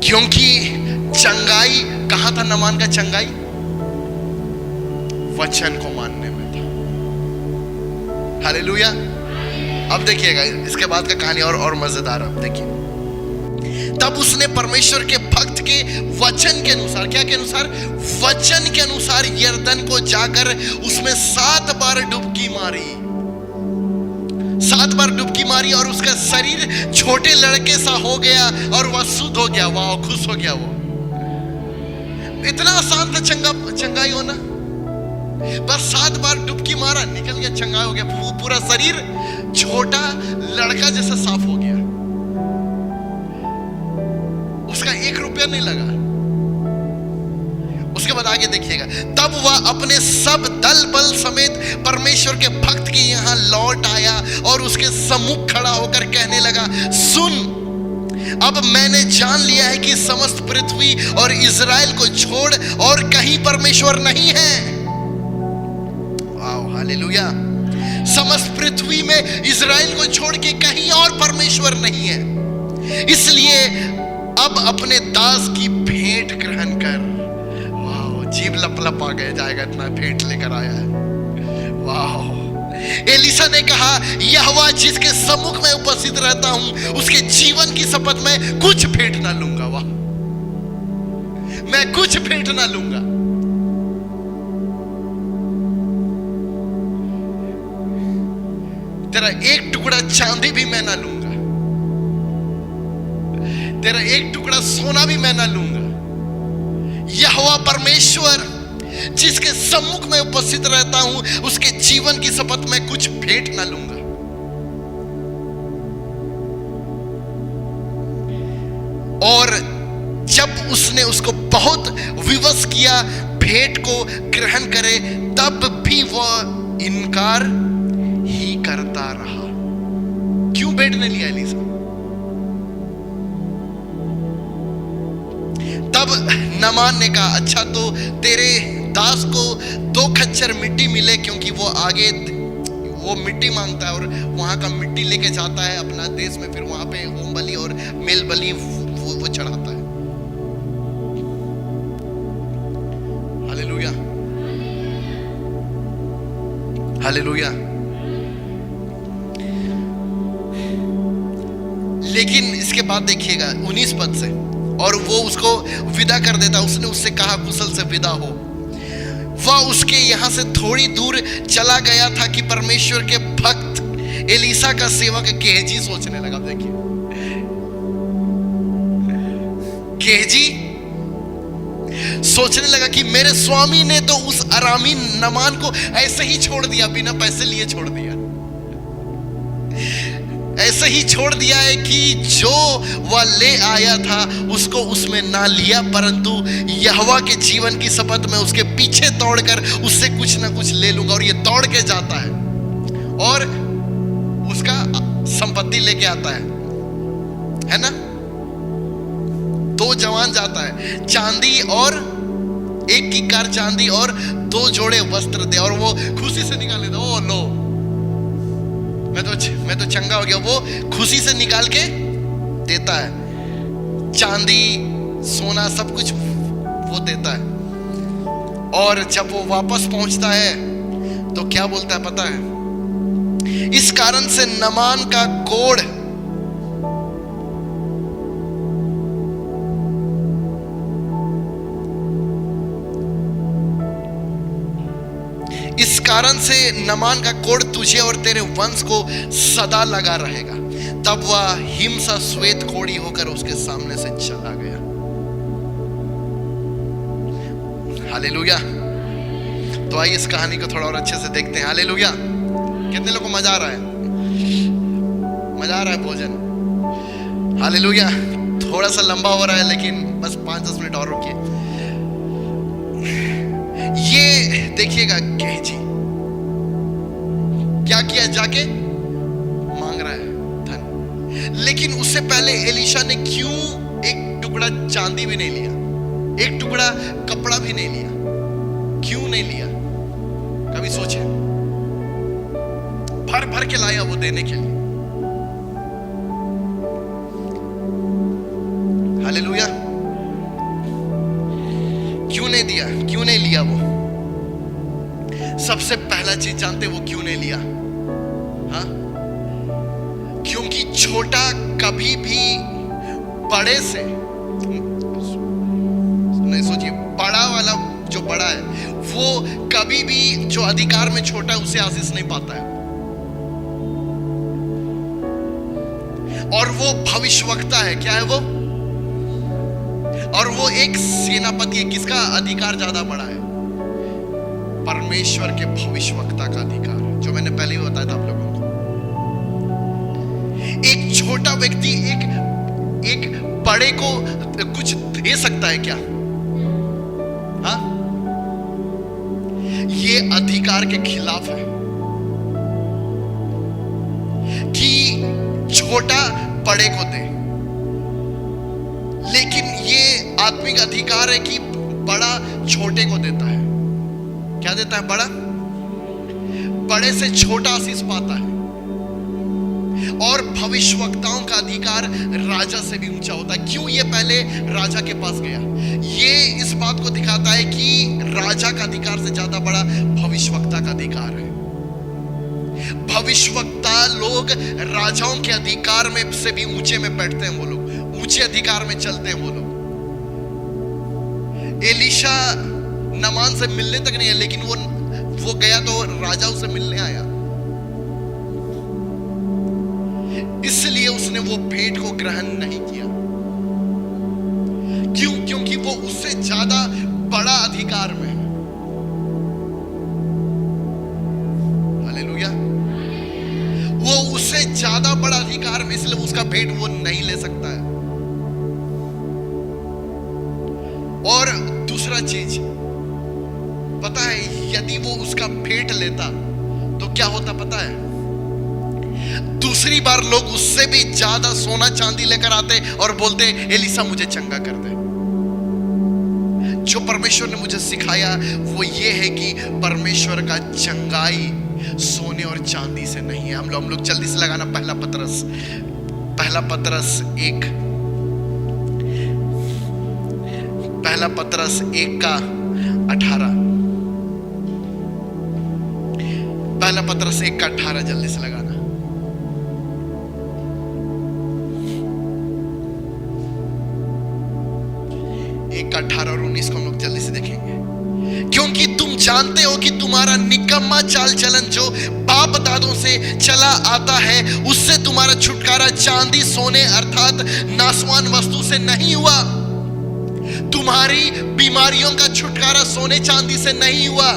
क्योंकि चंगाई कहां था? नामान का चंगाई वचन को मानने में था। हालेलुया। अब देखिएगा इसके बाद का कहानी और मजेदार। अब देखिए, तब उसने परमेश्वर के भक्त के वचन के अनुसार, क्या के अनुसार? वचन के अनुसार यरदन को जाकर उसमें 7 बार डुबकी मारी। 7 बार डुबकी मारी और उसका शरीर छोटे लड़के सा हो गया और वह शुद्ध हो गया। वाह, खुश हो गया। वो इतना आसान था चंगाई होना। बस 7 बार डुबकी मारा, निकल गया, चंगाई हो गया। पूरा शरीर छोटा लड़का जैसा साफ हो गया। उसका 1 रुपया नहीं लगा। उसके बाद आगे देखिएगा, तब वह अपने सब दल बल समेत परमेश्वर के भक्त के यहां लौट आया और उसके सम्मुख खड़ा होकर कहने लगा, सुन, अब मैंने जान लिया है कि समस्त पृथ्वी और इज़राइल को छोड़ और कहीं परमेश्वर नहीं है। वाह, हालेलुया। समस्त पृथ्वी में इज़राइल को छोड़ के कहीं और परमेश्वर नहीं है। इसलिए अब अपने दास की भेंट ग्रहण कर। वाह, जीभ लपलप आ गया जाएगा, इतना भेंट लेकर आया है। वाह। एलीसा ने कहा, यहोवा जिसके सम्मुख में उपस्थित रहता हूं, उसके जीवन की शपथ में कुछ भेंट ना लूंगा। वाह, मैं कुछ भेंट ना लूंगा। तेरा 1 टुकड़ा चांदी भी मैं ना लूंगा, तेरा 1 टुकड़ा सोना भी मैं ना लूंगा। यहोवा परमेश्वर जिसके सम्मुख में उपस्थित रहता हूं, उसके जीवन की शपथ में कुछ भेंट ना लूंगा। और जब उसने उसको बहुत विवश किया भेंट को ग्रहण करे, तब भी वह इनकार ही करता रहा। क्यों भेंट नहीं लिया एलीसा? तब नामान ने कहा, अच्छा तो तेरे दास को 2 खच्चर मिट्टी मिले, क्योंकि वो आगे वो मिट्टी मांगता है और वहां का मिट्टी लेके जाता है अपना देश में, फिर वहां पे होम बलि और मेल बलि वो चढ़ाता है। Hallelujah, hallelujah. लेकिन इसके बाद देखिएगा 19 पद से, और वो उसको विदा कर देता। उसने उससे कहा, कुशल से विदा हो। वह उसके यहां से थोड़ी दूर चला गया था कि परमेश्वर के भक्त एलीसा का सेवक गेहजी सोचने लगा। देखिए, गेहजी सोचने लगा कि मेरे स्वामी ने तो उस अरामी नामान को ऐसे ही छोड़ दिया, बिना पैसे लिए छोड़ दिया। ऐसे ही छोड़ दिया है कि जो वह ले आया था उसको उसमें ना लिया, परंतु यहोवा के जीवन की शपथ में उसके पीछे दौड़कर उससे कुछ ना कुछ ले लूंगा। और ये दौड़ के जाता है और उसका संपत्ति लेके आता है ना। 2 जवान जाता है, चांदी और एक किक्कार चांदी और 2 जोड़े वस्त्र दे, और वो खुशी से निकाल लेता। ओ लो, मैं तो चंगा हो गया। वो खुशी से निकाल के देता है, चांदी सोना सब कुछ वो देता है। और जब वो वापस पहुंचता है तो क्या बोलता है पता है? इस कारण से नामान का कोढ़ इस कारण से नामान का कोढ़ तुझे और तेरे वंश को सदा लगा रहेगा। तब वह हिमसा श्वेत कोढ़ी होकर उसके सामने से चला गया। हालेलुया। तो आइए इस कहानी को थोड़ा और अच्छे से देखते हैं। हालेलुया। कितने लोगों को मजा आ रहा है? मजा आ रहा है भोजन? हालेलुया। थोड़ा सा लंबा हो रहा है लेकिन बस 5-10 मिनट और रुकिए। ये देखिएगा गेहजी क्या किया, जाके मांग रहा है धन। लेकिन उससे पहले एलीशा ने क्यों एक टुकड़ा चांदी भी नहीं लिया, एक टुकड़ा कपड़ा भी नहीं लिया? क्यों नहीं लिया? कभी सोचे? भर भर के लाया वो देने के लिए। हालेलुया। क्यों नहीं दिया? क्यों नहीं लिया? वो सबसे पहला चीज जानते वो क्यों नहीं लिया? हाँ, क्योंकि छोटा कभी भी बड़े से नहीं, सोचिए बड़ा वाला जो बड़ा है वो कभी भी जो अधिकार में छोटा है उससे आशीष नहीं पाता है। और वो भविष्यवक्ता है। क्या है वो? और वो एक सेनापति है। किसका अधिकार ज्यादा बड़ा है? परमेश्वर के भविष्यवक्ता का अधिकार, जो मैंने पहले ही बताया था आप लोगों को। एक छोटा व्यक्ति एक बड़े को कुछ दे सकता है क्या? हाँ, ये अधिकार के खिलाफ है कि छोटा बड़े को दे। लेकिन ये आत्मिक अधिकार है कि बड़ा छोटे को देता है। क्या देता है? बड़ा बड़े से छोटा आशीष पाता है। और भविष्यवक्ताओं का अधिकार राजा से भी ऊंचा होता है। क्यों ये पहले राजा के पास गया? ये इस बात को दिखाता है कि राजा का अधिकार से ज्यादा बड़ा भविष्यवक्ता का अधिकार है। भविष्यवक्ता लोग राजाओं के अधिकार में से भी ऊंचे में बैठते हैं। वो लोग ऊंचे अधिकार में चलते हैं। वो लोग एलीशा नामान से मिलने तक नहीं है, लेकिन वो गया तो राजा उसे मिलने आया। इसलिए उसने वो भेंट को ग्रहण नहीं किया। क्यों? क्योंकि वो उससे ज्यादा बड़ा अधिकार में है। हालेलुया। वो उससे ज्यादा बड़ा अधिकार में, इसलिए उसका भेंट वो नहीं ले सकता है। और दूसरा चीज पता है, यदि वो उसका भेंट लेता तो क्या होता पता है? दूसरी बार लोग उससे भी ज्यादा सोना चांदी लेकर आते और बोलते एलीशा मुझे चंगा कर दे। जो परमेश्वर ने मुझे सिखाया वो ये है कि परमेश्वर का चंगाई सोने और चांदी से नहीं है। हम लोग जल्दी से लगाना पहला पतरस 1 पहला पतरस 1:18। पहला पतरस 1:18 जल्दी से लगाना। एक 18 और 19 को हम लोग जल्दी से देखेंगे। क्योंकि तुम जानते हो कि तुम्हारा निकम्मा चाल चलन जो बाप दादों से चला आता है उससे तुम्हारा छुटकारा चांदी सोने अर्थात नाशवान वस्तु से नहीं हुआ। तुम्हारी बीमारियों का छुटकारा सोने चांदी से नहीं हुआ,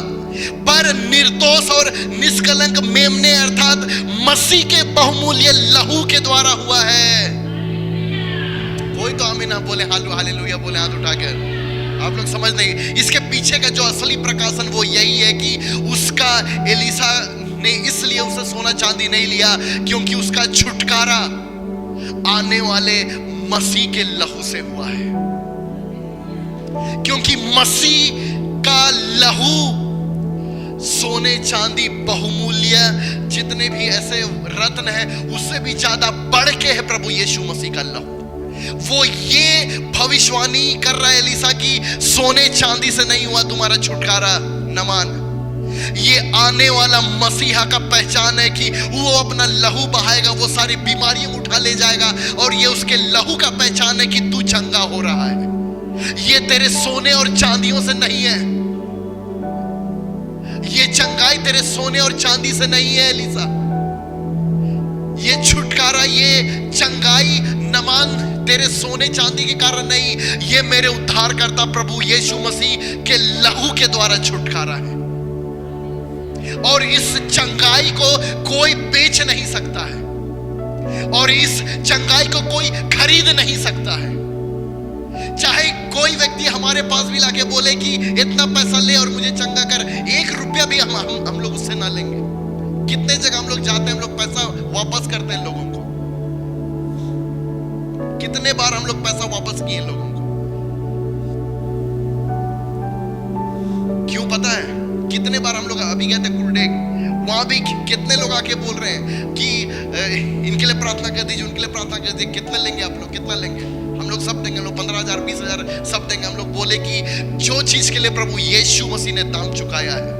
पर निर्दोष और निष्कलंक मेमने अर्थात मसीह के बहुमूल्य लहू के द्वारा हुआ है। कोई तो आमीन ना बोले, हालेलुया बोले हाथ उठाकर। आप लोग समझ नहीं, इसके पीछे का जो असली प्रकाशन वो यही है कि उसका एलीशा ने इसलिए उसे सोना चांदी नहीं लिया क्योंकि उसका छुटकारा आने वाले मसीह के लहू से हुआ है। क्योंकि मसीह का लहू सोने चांदी बहुमूल्य जितने भी ऐसे रत्न हैं उससे भी ज्यादा बढ़ के है प्रभु यीशु मसीह का लहू। वो ये भविष्यवाणी कर रहा है एलीशा की सोने चांदी से नहीं हुआ तुम्हारा छुटकारा नमान, ये आने वाला मसीहा का पहचान है कि वो अपना लहू बहाएगा, वो सारी बीमारियां उठा ले जाएगा और ये उसके लहू का पहचान है कि तू चंगा हो रहा है। ये तेरे सोने और चांदियों से नहीं है, ये चंगाई तेरे सोने और चांदी से नहीं है एलीशा। ये छुटकारा, ये चंगाई नमान तेरे सोने चांदी के कारण नहीं, ये मेरे उद्धारकर्ता प्रभु यीशु मसीह के लहू के द्वारा छुटकारा है। और इस चंगाई को कोई बेच नहीं सकता है और इस चंगाई को कोई खरीद नहीं सकता है। चाहे कोई व्यक्ति हमारे पास भी लाके बोले कि इतना पैसा ले और मुझे चंगा कर, 1 रुपया भी हम लोग उससे ना लेंगे। कितने जगह हम लोग जाते हैं, हम लोग पैसा वापस करते हैं लोगों को। कितने बार हम लोग पैसा वापस किए लोगों को, क्यों पता है? कितने बार हम लोग अभी गए थे कुलडेग, वहां भी कितने लोग आके बोल रहे हैं कि इनके लिए प्रार्थना कर दीजिए, उनके लिए प्रार्थना कर दीजिए। कितना लेंगे आप लोग? कितना लेंगे? हम लोग सब देंगे, हम लोग 15,000 20,000 सब देंगे। हम लोग बोले कि जो चीज के लिए प्रभु यीशु मसीह ने दाम चुकाया है,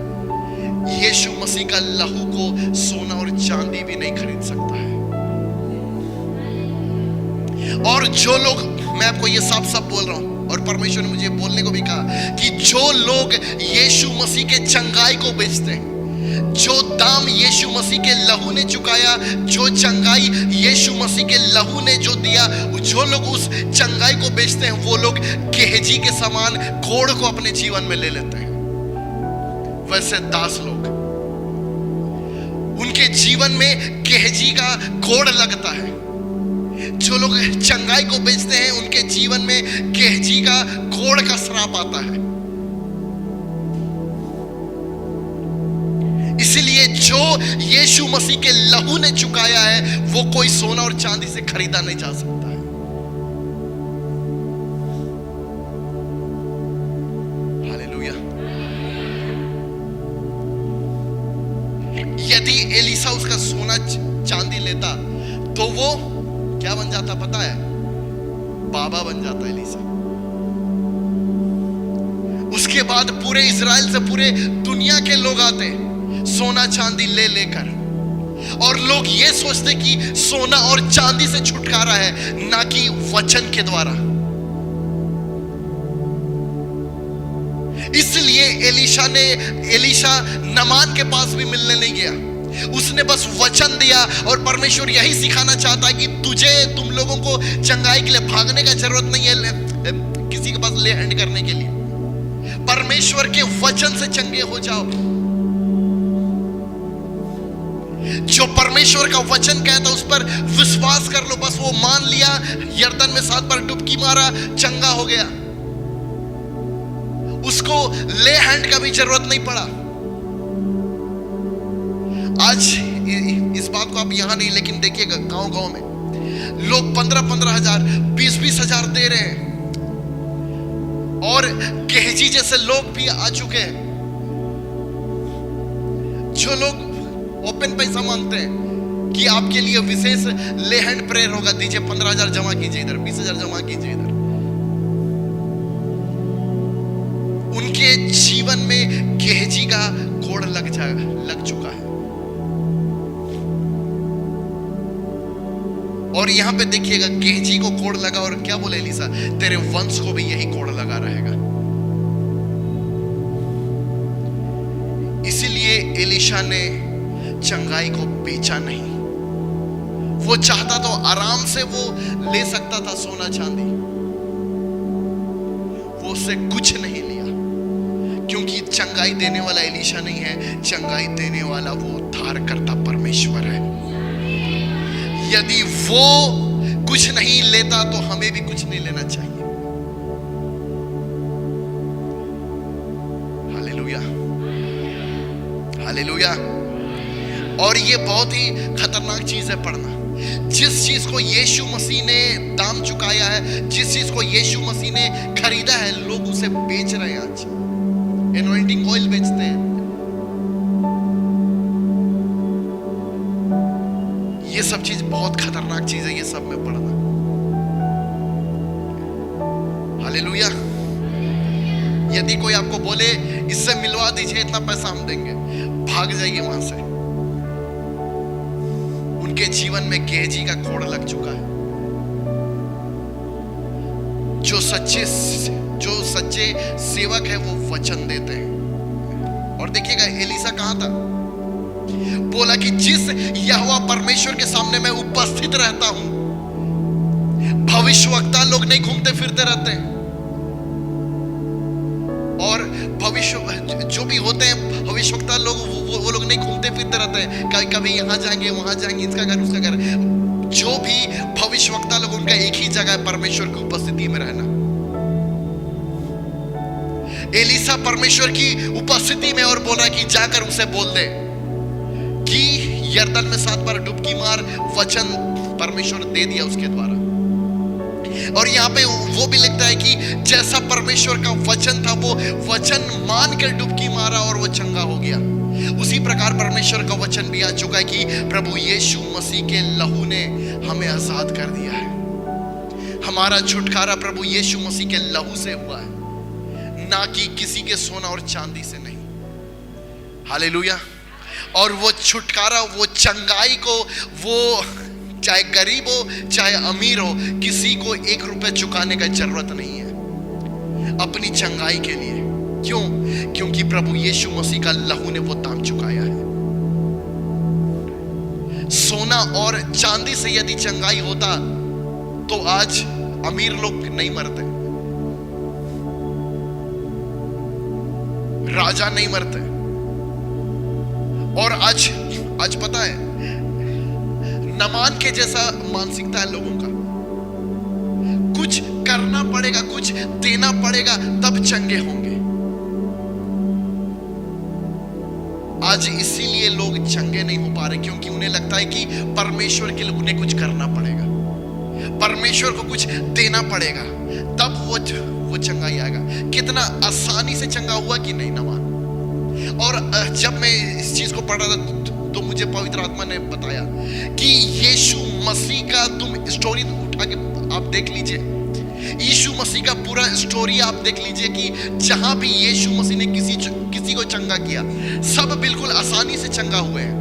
यीशु मसीह का लहू को सोना और चांदी भी नहीं खरीद सकता है। और जो लोग, मैं आपको ये साफ साफ बोल रहा हूं और परमेश्वर ने मुझे बोलने को भी कहा कि जो लोग यीशु मसीह के चंगाई को बेचते हैं, जो दाम यीशु मसीह के लहू ने चुकाया, जो चंगाई यीशु मसीह के लहू ने जो दिया, जो लोग उस चंगाई को बेचते हैं वो लोग गेहजी के समान कोड़ को अपने जीवन में ले लेते हैं। वैसे दास लोग, उनके जीवन में गेहजी का कोड़ लगता है। जो लोग चंगाई को बेचते हैं उनके जीवन में गेहजी का कोड़ का श्राप आता है। इसलिए जो यीशु मसीह के लहू ने चुकाया है वो कोई सोना और चांदी से खरीदा नहीं जा सकता है। हालेलुया। यदि एलीशा उसका सोना चांदी लेता तो वो क्या बन जाता पता है? बाबा बन जाता एलीशा। उसके बाद पूरे इजराइल से पूरे दुनिया के लोग आते सोना चांदी ले लेकर, और लोग ये सोचते कि सोना और चांदी से छुटकारा है, ना कि वचन के द्वारा। इसलिए एलीशा नमान के पास भी मिलने नहीं गया। उसने बस वचन दिया, और परमेश्वर यही सिखाना चाहता है कि तुम लोगों को चंगाई के लिए भागने का जरूरत नहीं है किसी के पास ले हैंड करने के लिए। परमेश्वर के वचन से चंगे हो जाओ। जो परमेश्वर का वचन कहता है उस पर विश्वास कर लो। बस वो मान लिया, यर्दन में 7 बार डुबकी मारा, चंगा हो गया। उसको ले हैंड का भी जरूरत नहीं पड़ा। आज इस बात को आप यहां नहीं, लेकिन देखिएगा गांव गांव में लोग 15-15 हजार 20-20 हजार दे रहे हैं, और गेहजी जैसे लोग भी आ चुके हैं जो लोग ओपन पैसा मांगते हैं कि आपके लिए विशेष ले हैंड प्रेयर होगा, दीजिए 15,000 जमा कीजिए इधर, 20,000 जमा कीजिए इधर। उनके जीवन में गेहजी का कोड़ लग चुका है। और यहां पे देखिएगा गेहजी को कोड़ लगा, और क्या बोले एलीशा? तेरे वंश को भी यही कोड़ लगा रहेगा। इसीलिए एलीशा ने चंगाई को बेचा नहीं। वो चाहता तो आराम से वो ले सकता था सोना चांदी, वो उससे कुछ नहीं लिया, क्योंकि चंगाई देने वाला एलीशा नहीं है, चंगाई देने वाला वो उद्धारकर्ता परमेश्वर है। यदि वो कुछ नहीं लेता तो हमें भी कुछ नहीं लेना चाहिए। Hallelujah, hallelujah. और ये बहुत ही खतरनाक चीज है पढ़ना। जिस चीज को यीशु मसीह ने दाम चुकाया है, जिस चीज को यीशु मसीह ने खरीदा है, लोग उसे बेच रहे हैं। आज एनॉइंटिंग ऑयल बेचते हैं। ये सब चीज बहुत खतरनाक चीज है, ये सब में पढ़ना। हालेलुया। यदि कोई आपको बोले इससे मिलवा दीजिए, इतना पैसा हम देंगे, भाग जाइए वहां से। उनके जीवन में गेहजी का कोड़ लग चुका है। जो सच्चे सेवक है वो वचन देते हैं। और देखिएगा एलीसा कहां था, बोला कि जिस यहोवा परमेश्वर के सामने मैं उपस्थित रहता हूं, भविष्यवक्ता लोग नहीं घूमते फिरते रहते हैं। और भविष्य जो भी होते हैं भविष्यवक्ता लोग, वो लोग नहीं घूमते फिरते रहते हैं। कभी यहां जाएंगे, वहां जाएंगे, इसका घर उसका घर। जो भी भविष्यवक्ता लोग, उनका एक ही जगह है, परमेश्वर की उपस्थिति में रहना। एलीसा परमेश्वर की उपस्थिति में और बोल रहा है कि जाकर उसे बोल दे कि यरदन में 7 बार डुबकी मार। वचन परमेश्वर दे दिया उसके द्वारा। और यहाँ पे वो भी लिखता है कि जैसा परमेश्वर का वचन था, वो वचन मान कर डुबकी मारा और वो चंगा हो गया। उसी प्रकार परमेश्वर का वचन भी आ चुका है कि प्रभु यीशु मसीह के लहू ने हमें आजाद कर दिया है। हमारा छुटकारा प्रभु यीशु मसीह के लहू से हुआ है, ना कि किसी के सोना और चांदी से नहीं। हालेलुया। और वो छुटकारा, वो चंगाई को, वो चाहे गरीब हो चाहे अमीर हो, किसी को 1 रुपया चुकाने का जरूरत नहीं है अपनी चंगाई के लिए। क्यों? क्योंकि प्रभु यीशु मसीह का लहू ने वो दाम चुकाया है। सोना और चांदी से यदि चंगाई होता तो आज अमीर लोग नहीं मरते, राजा नहीं मरते। और आज पता है, नमान के जैसा मानसिकता है लोगों का। कुछ करना पड़ेगा, कुछ देना पड़ेगा, तब चंगे होंगे। आज इसीलिए लोग चंगे नहीं हो पा रहे, क्योंकि उन्हें लगता है कि परमेश्वर के लिए उन्हें कुछ करना पड़ेगा, परमेश्वर को कुछ देना पड़ेगा, तब वो चंगाई आएगा। कितना आसानी से चंगा हुआ कि नहीं नमान। और जब मैं इस चीज को पढ़ रहा था तो मुझे पवित्र आत्मा ने बताया कि यीशु मसीह का तुम स्टोरी उठा के आप देख लीजिए। यीशु मसीह का पूरा स्टोरी आप देख लीजिए कि जहां भी यीशु मसीह ने किसी को चंगा किया, सब बिल्कुल आसानी से चंगा हुए हैं।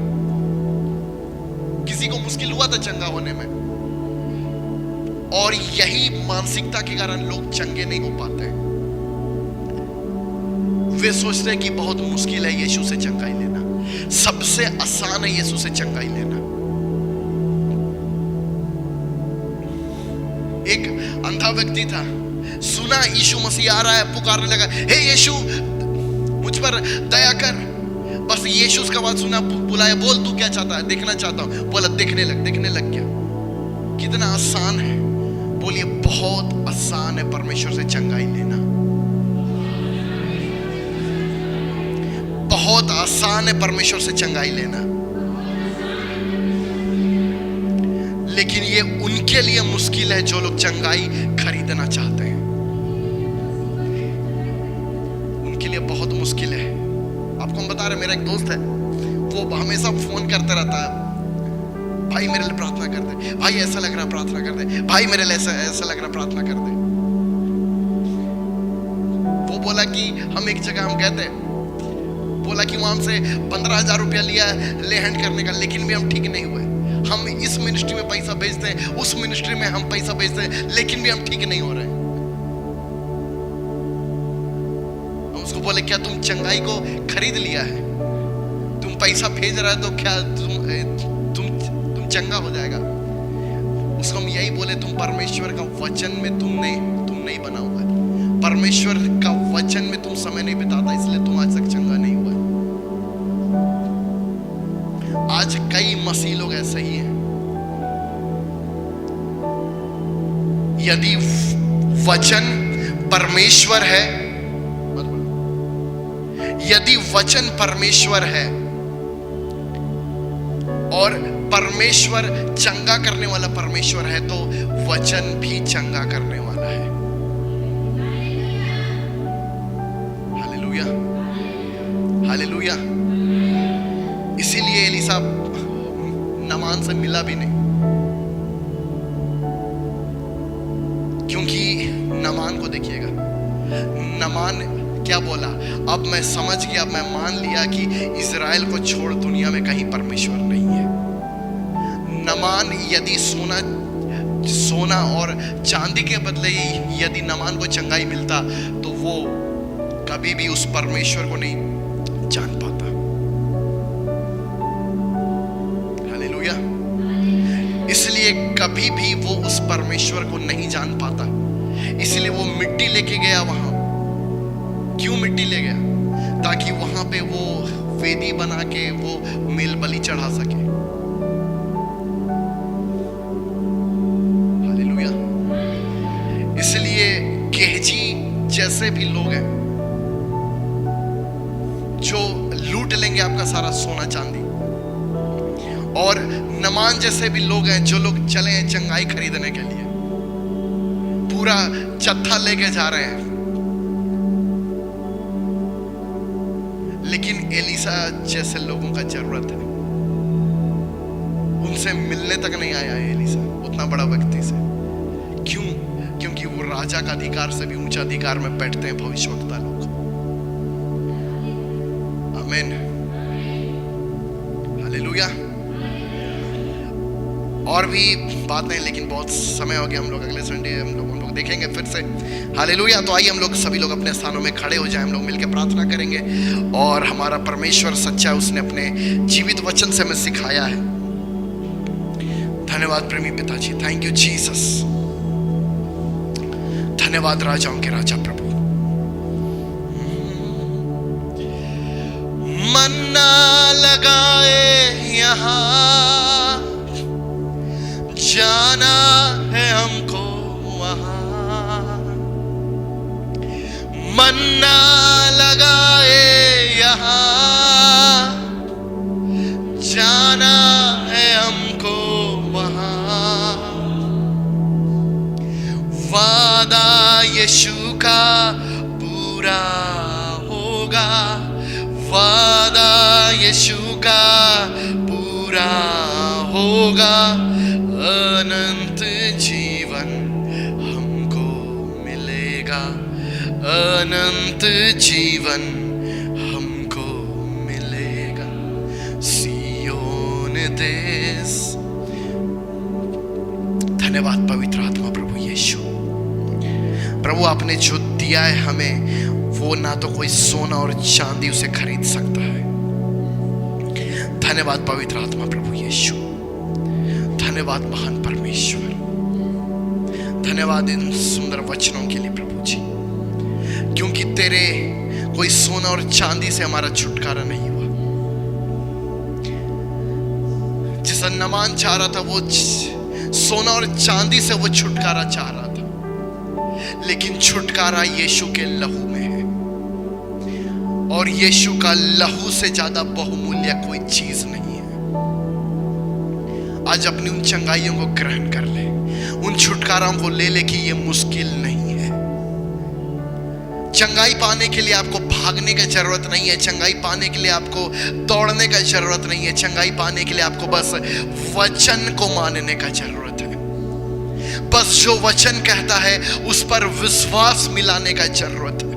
किसी को मुश्किल हुआ था चंगा होने में। और यही मानसिकता के कारण लोग चंगे नहीं हो पाते हैं। वे सोचते हैं कि बहुत मुश्किल है यीशु से चंगाई लेना, सबसे आसान है यीशु से चंगाई लेना। एक अंधा व्यक्ति था, सुना यीशु मसीह आ रहा है, पुकारने लगा, हे यीशु मुझ पर दया कर। बस यीशु उसका बात सुना, बुलाया, बोल तू क्या चाहता है? देखना चाहता हूं। बोला देखने लग गया। कितना आसान है, बोलिए बहुत आसान है परमेश्वर से चंगाई लेना। बहुत आसान है परमेश्वर से चंगाई लेना। लेकिन ये उनके लिए मुश्किल है जो लोग चंगाई खरीदना चाहते हैं। उनके लिए बहुत मुश्किल है। आपको हम बता रहे, मेरा एक दोस्त है, वो हमेशा फोन करता रहता है, भाई मेरे लिए प्रार्थना कर दे, भाई ऐसा लग रहा प्रार्थना कर दे, भाई मेरे लिए ऐसा लग रहा प्रार्थना कर दे। वो बोला कि हम एक जगह हम गए थे, बोला कि वहां से 15,000 रुपया लिया ले हैंड करने का, लेकिन भी हम ठीक नहीं हुए। हम इस मिनिस्ट्री में पैसा भेजते हैं, उस मिनिस्ट्री में हम पैसा भेजते हैं, लेकिन भी हम ठीक नहीं हो रहे। हम उसको बोले क्या तुम चंगाई को खरीद लिया है? तुम पैसा भेज रहा है तो क्या तुम चंगा हो जाएगा? उसको हम यही बोले, तुम परमेश्वर का वचन में तुम नहीं बना हुआ है। परमेश्वर का वचन में तुम समय नहीं बिताता, इसलिए तुम आज तक चंगा नहीं हुआ। आज कई मसीह लोग ऐसे ही हैं, यदि वचन परमेश्वर है, यदि वचन परमेश्वर है और परमेश्वर चंगा करने वाला परमेश्वर है, तो वचन भी चंगा करने वाला है। Hallelujah, hallelujah. इसीलिए एलीसा नामान से मिला भी नहीं, क्योंकि नामान को देखिएगा, नामान क्या बोला, अब मैं समझ गया, अब मैं मान लिया कि इज़राइल को छोड़ दुनिया में कहीं परमेश्वर नहीं है। नामान यदि सोना और चांदी के बदले यदि नामान को चंगाई मिलता, तो वो कभी भी उस परमेश्वर को नहीं जान पाता। हालेलुया। इसलिए कभी भी वो उस परमेश्वर को नहीं जान पाता, इसलिए वो मिट्टी लेके गया वहां। क्यों मिट्टी ले गया? ताकि वहां पे वो वेदी बना के वो मेल बलि चढ़ा सके। हालेलुया। इसलिए गेहजी जैसे भी लोग हैं जो लूट लेंगे आपका सारा सोना चांदी, और नामान जैसे भी लोग हैं जो लोग चले हैं चंगाई खरीदने के लिए, पूरा चत्था लेके जा रहे हैं, लेकिन एलीसा जैसे लोगों का जरूरत है। उनसे मिलने तक नहीं आया है एलीसा, उतना बड़ा व्यक्ति से। क्यों? क्योंकि वो राजा का अधिकार से भी ऊंचा अधिकार में बैठते हैं भविष्यवक्ता लोग। आमीन, हालेलुया। और भी बातें, लेकिन बहुत समय हो गया, हम लोग अगले संडे हम लोग देखेंगे फिर से। हालेलुया। तो आइए हम लोग सभी लोग अपने स्थानों में खड़े हो जाएं, हम लोग मिलकर प्रार्थना करेंगे। और हमारा परमेश्वर सच्चा है, उसने अपने जीवित वचन से हमें सिखाया है। धन्यवाद प्रेमी पिताजी, थैंक यू जीसस। धन्यवाद राजाओं के राजा प्रभु। मन्ना लगाए यहाँ, जाना है हमको वहां। मन्ना लगाए यहाँ, जाना है हमको वहां। वादा यीशु का पूरा होगा, वादा यीशु का पूरा होगा। अनंत जीवन हमको मिलेगा, अनंत जीवन हमको मिलेगा। सियोन देश। धन्यवाद पवित्र आत्मा प्रभु यीशु। प्रभु आपने जो दिया है हमें, वो ना तो कोई सोना और चांदी उसे खरीद सकता है। धन्यवाद पवित्र आत्मा प्रभु यीशु। धन्यवाद महान परमेश्वर। धन्यवाद इन सुंदर वचनों के लिए प्रभु जी, क्योंकि तेरे कोई सोना और चांदी से हमारा छुटकारा नहीं हुआ। जिसे नामान चाह रहा था, वो सोना और चांदी से वो छुटकारा चाह रहा था, लेकिन छुटकारा यीशु के लहू में है। और यीशु का लहू से ज्यादा बहुमूल्य कोई चीज नहीं है। आज अपनी उन चंगाइयों को ग्रहण कर ले, उन छुटकारों को ले ले कि ये मुश्किल नहीं है। चंगाई पाने के लिए आपको भागने की जरूरत नहीं है, चंगाई पाने के लिए आपको दौड़ने की जरूरत नहीं है, चंगाई पाने के लिए आपको बस वचन को मानने का जरूरत है। बस जो वचन कहता है उस पर विश्वास मिलाने का जरूरत है।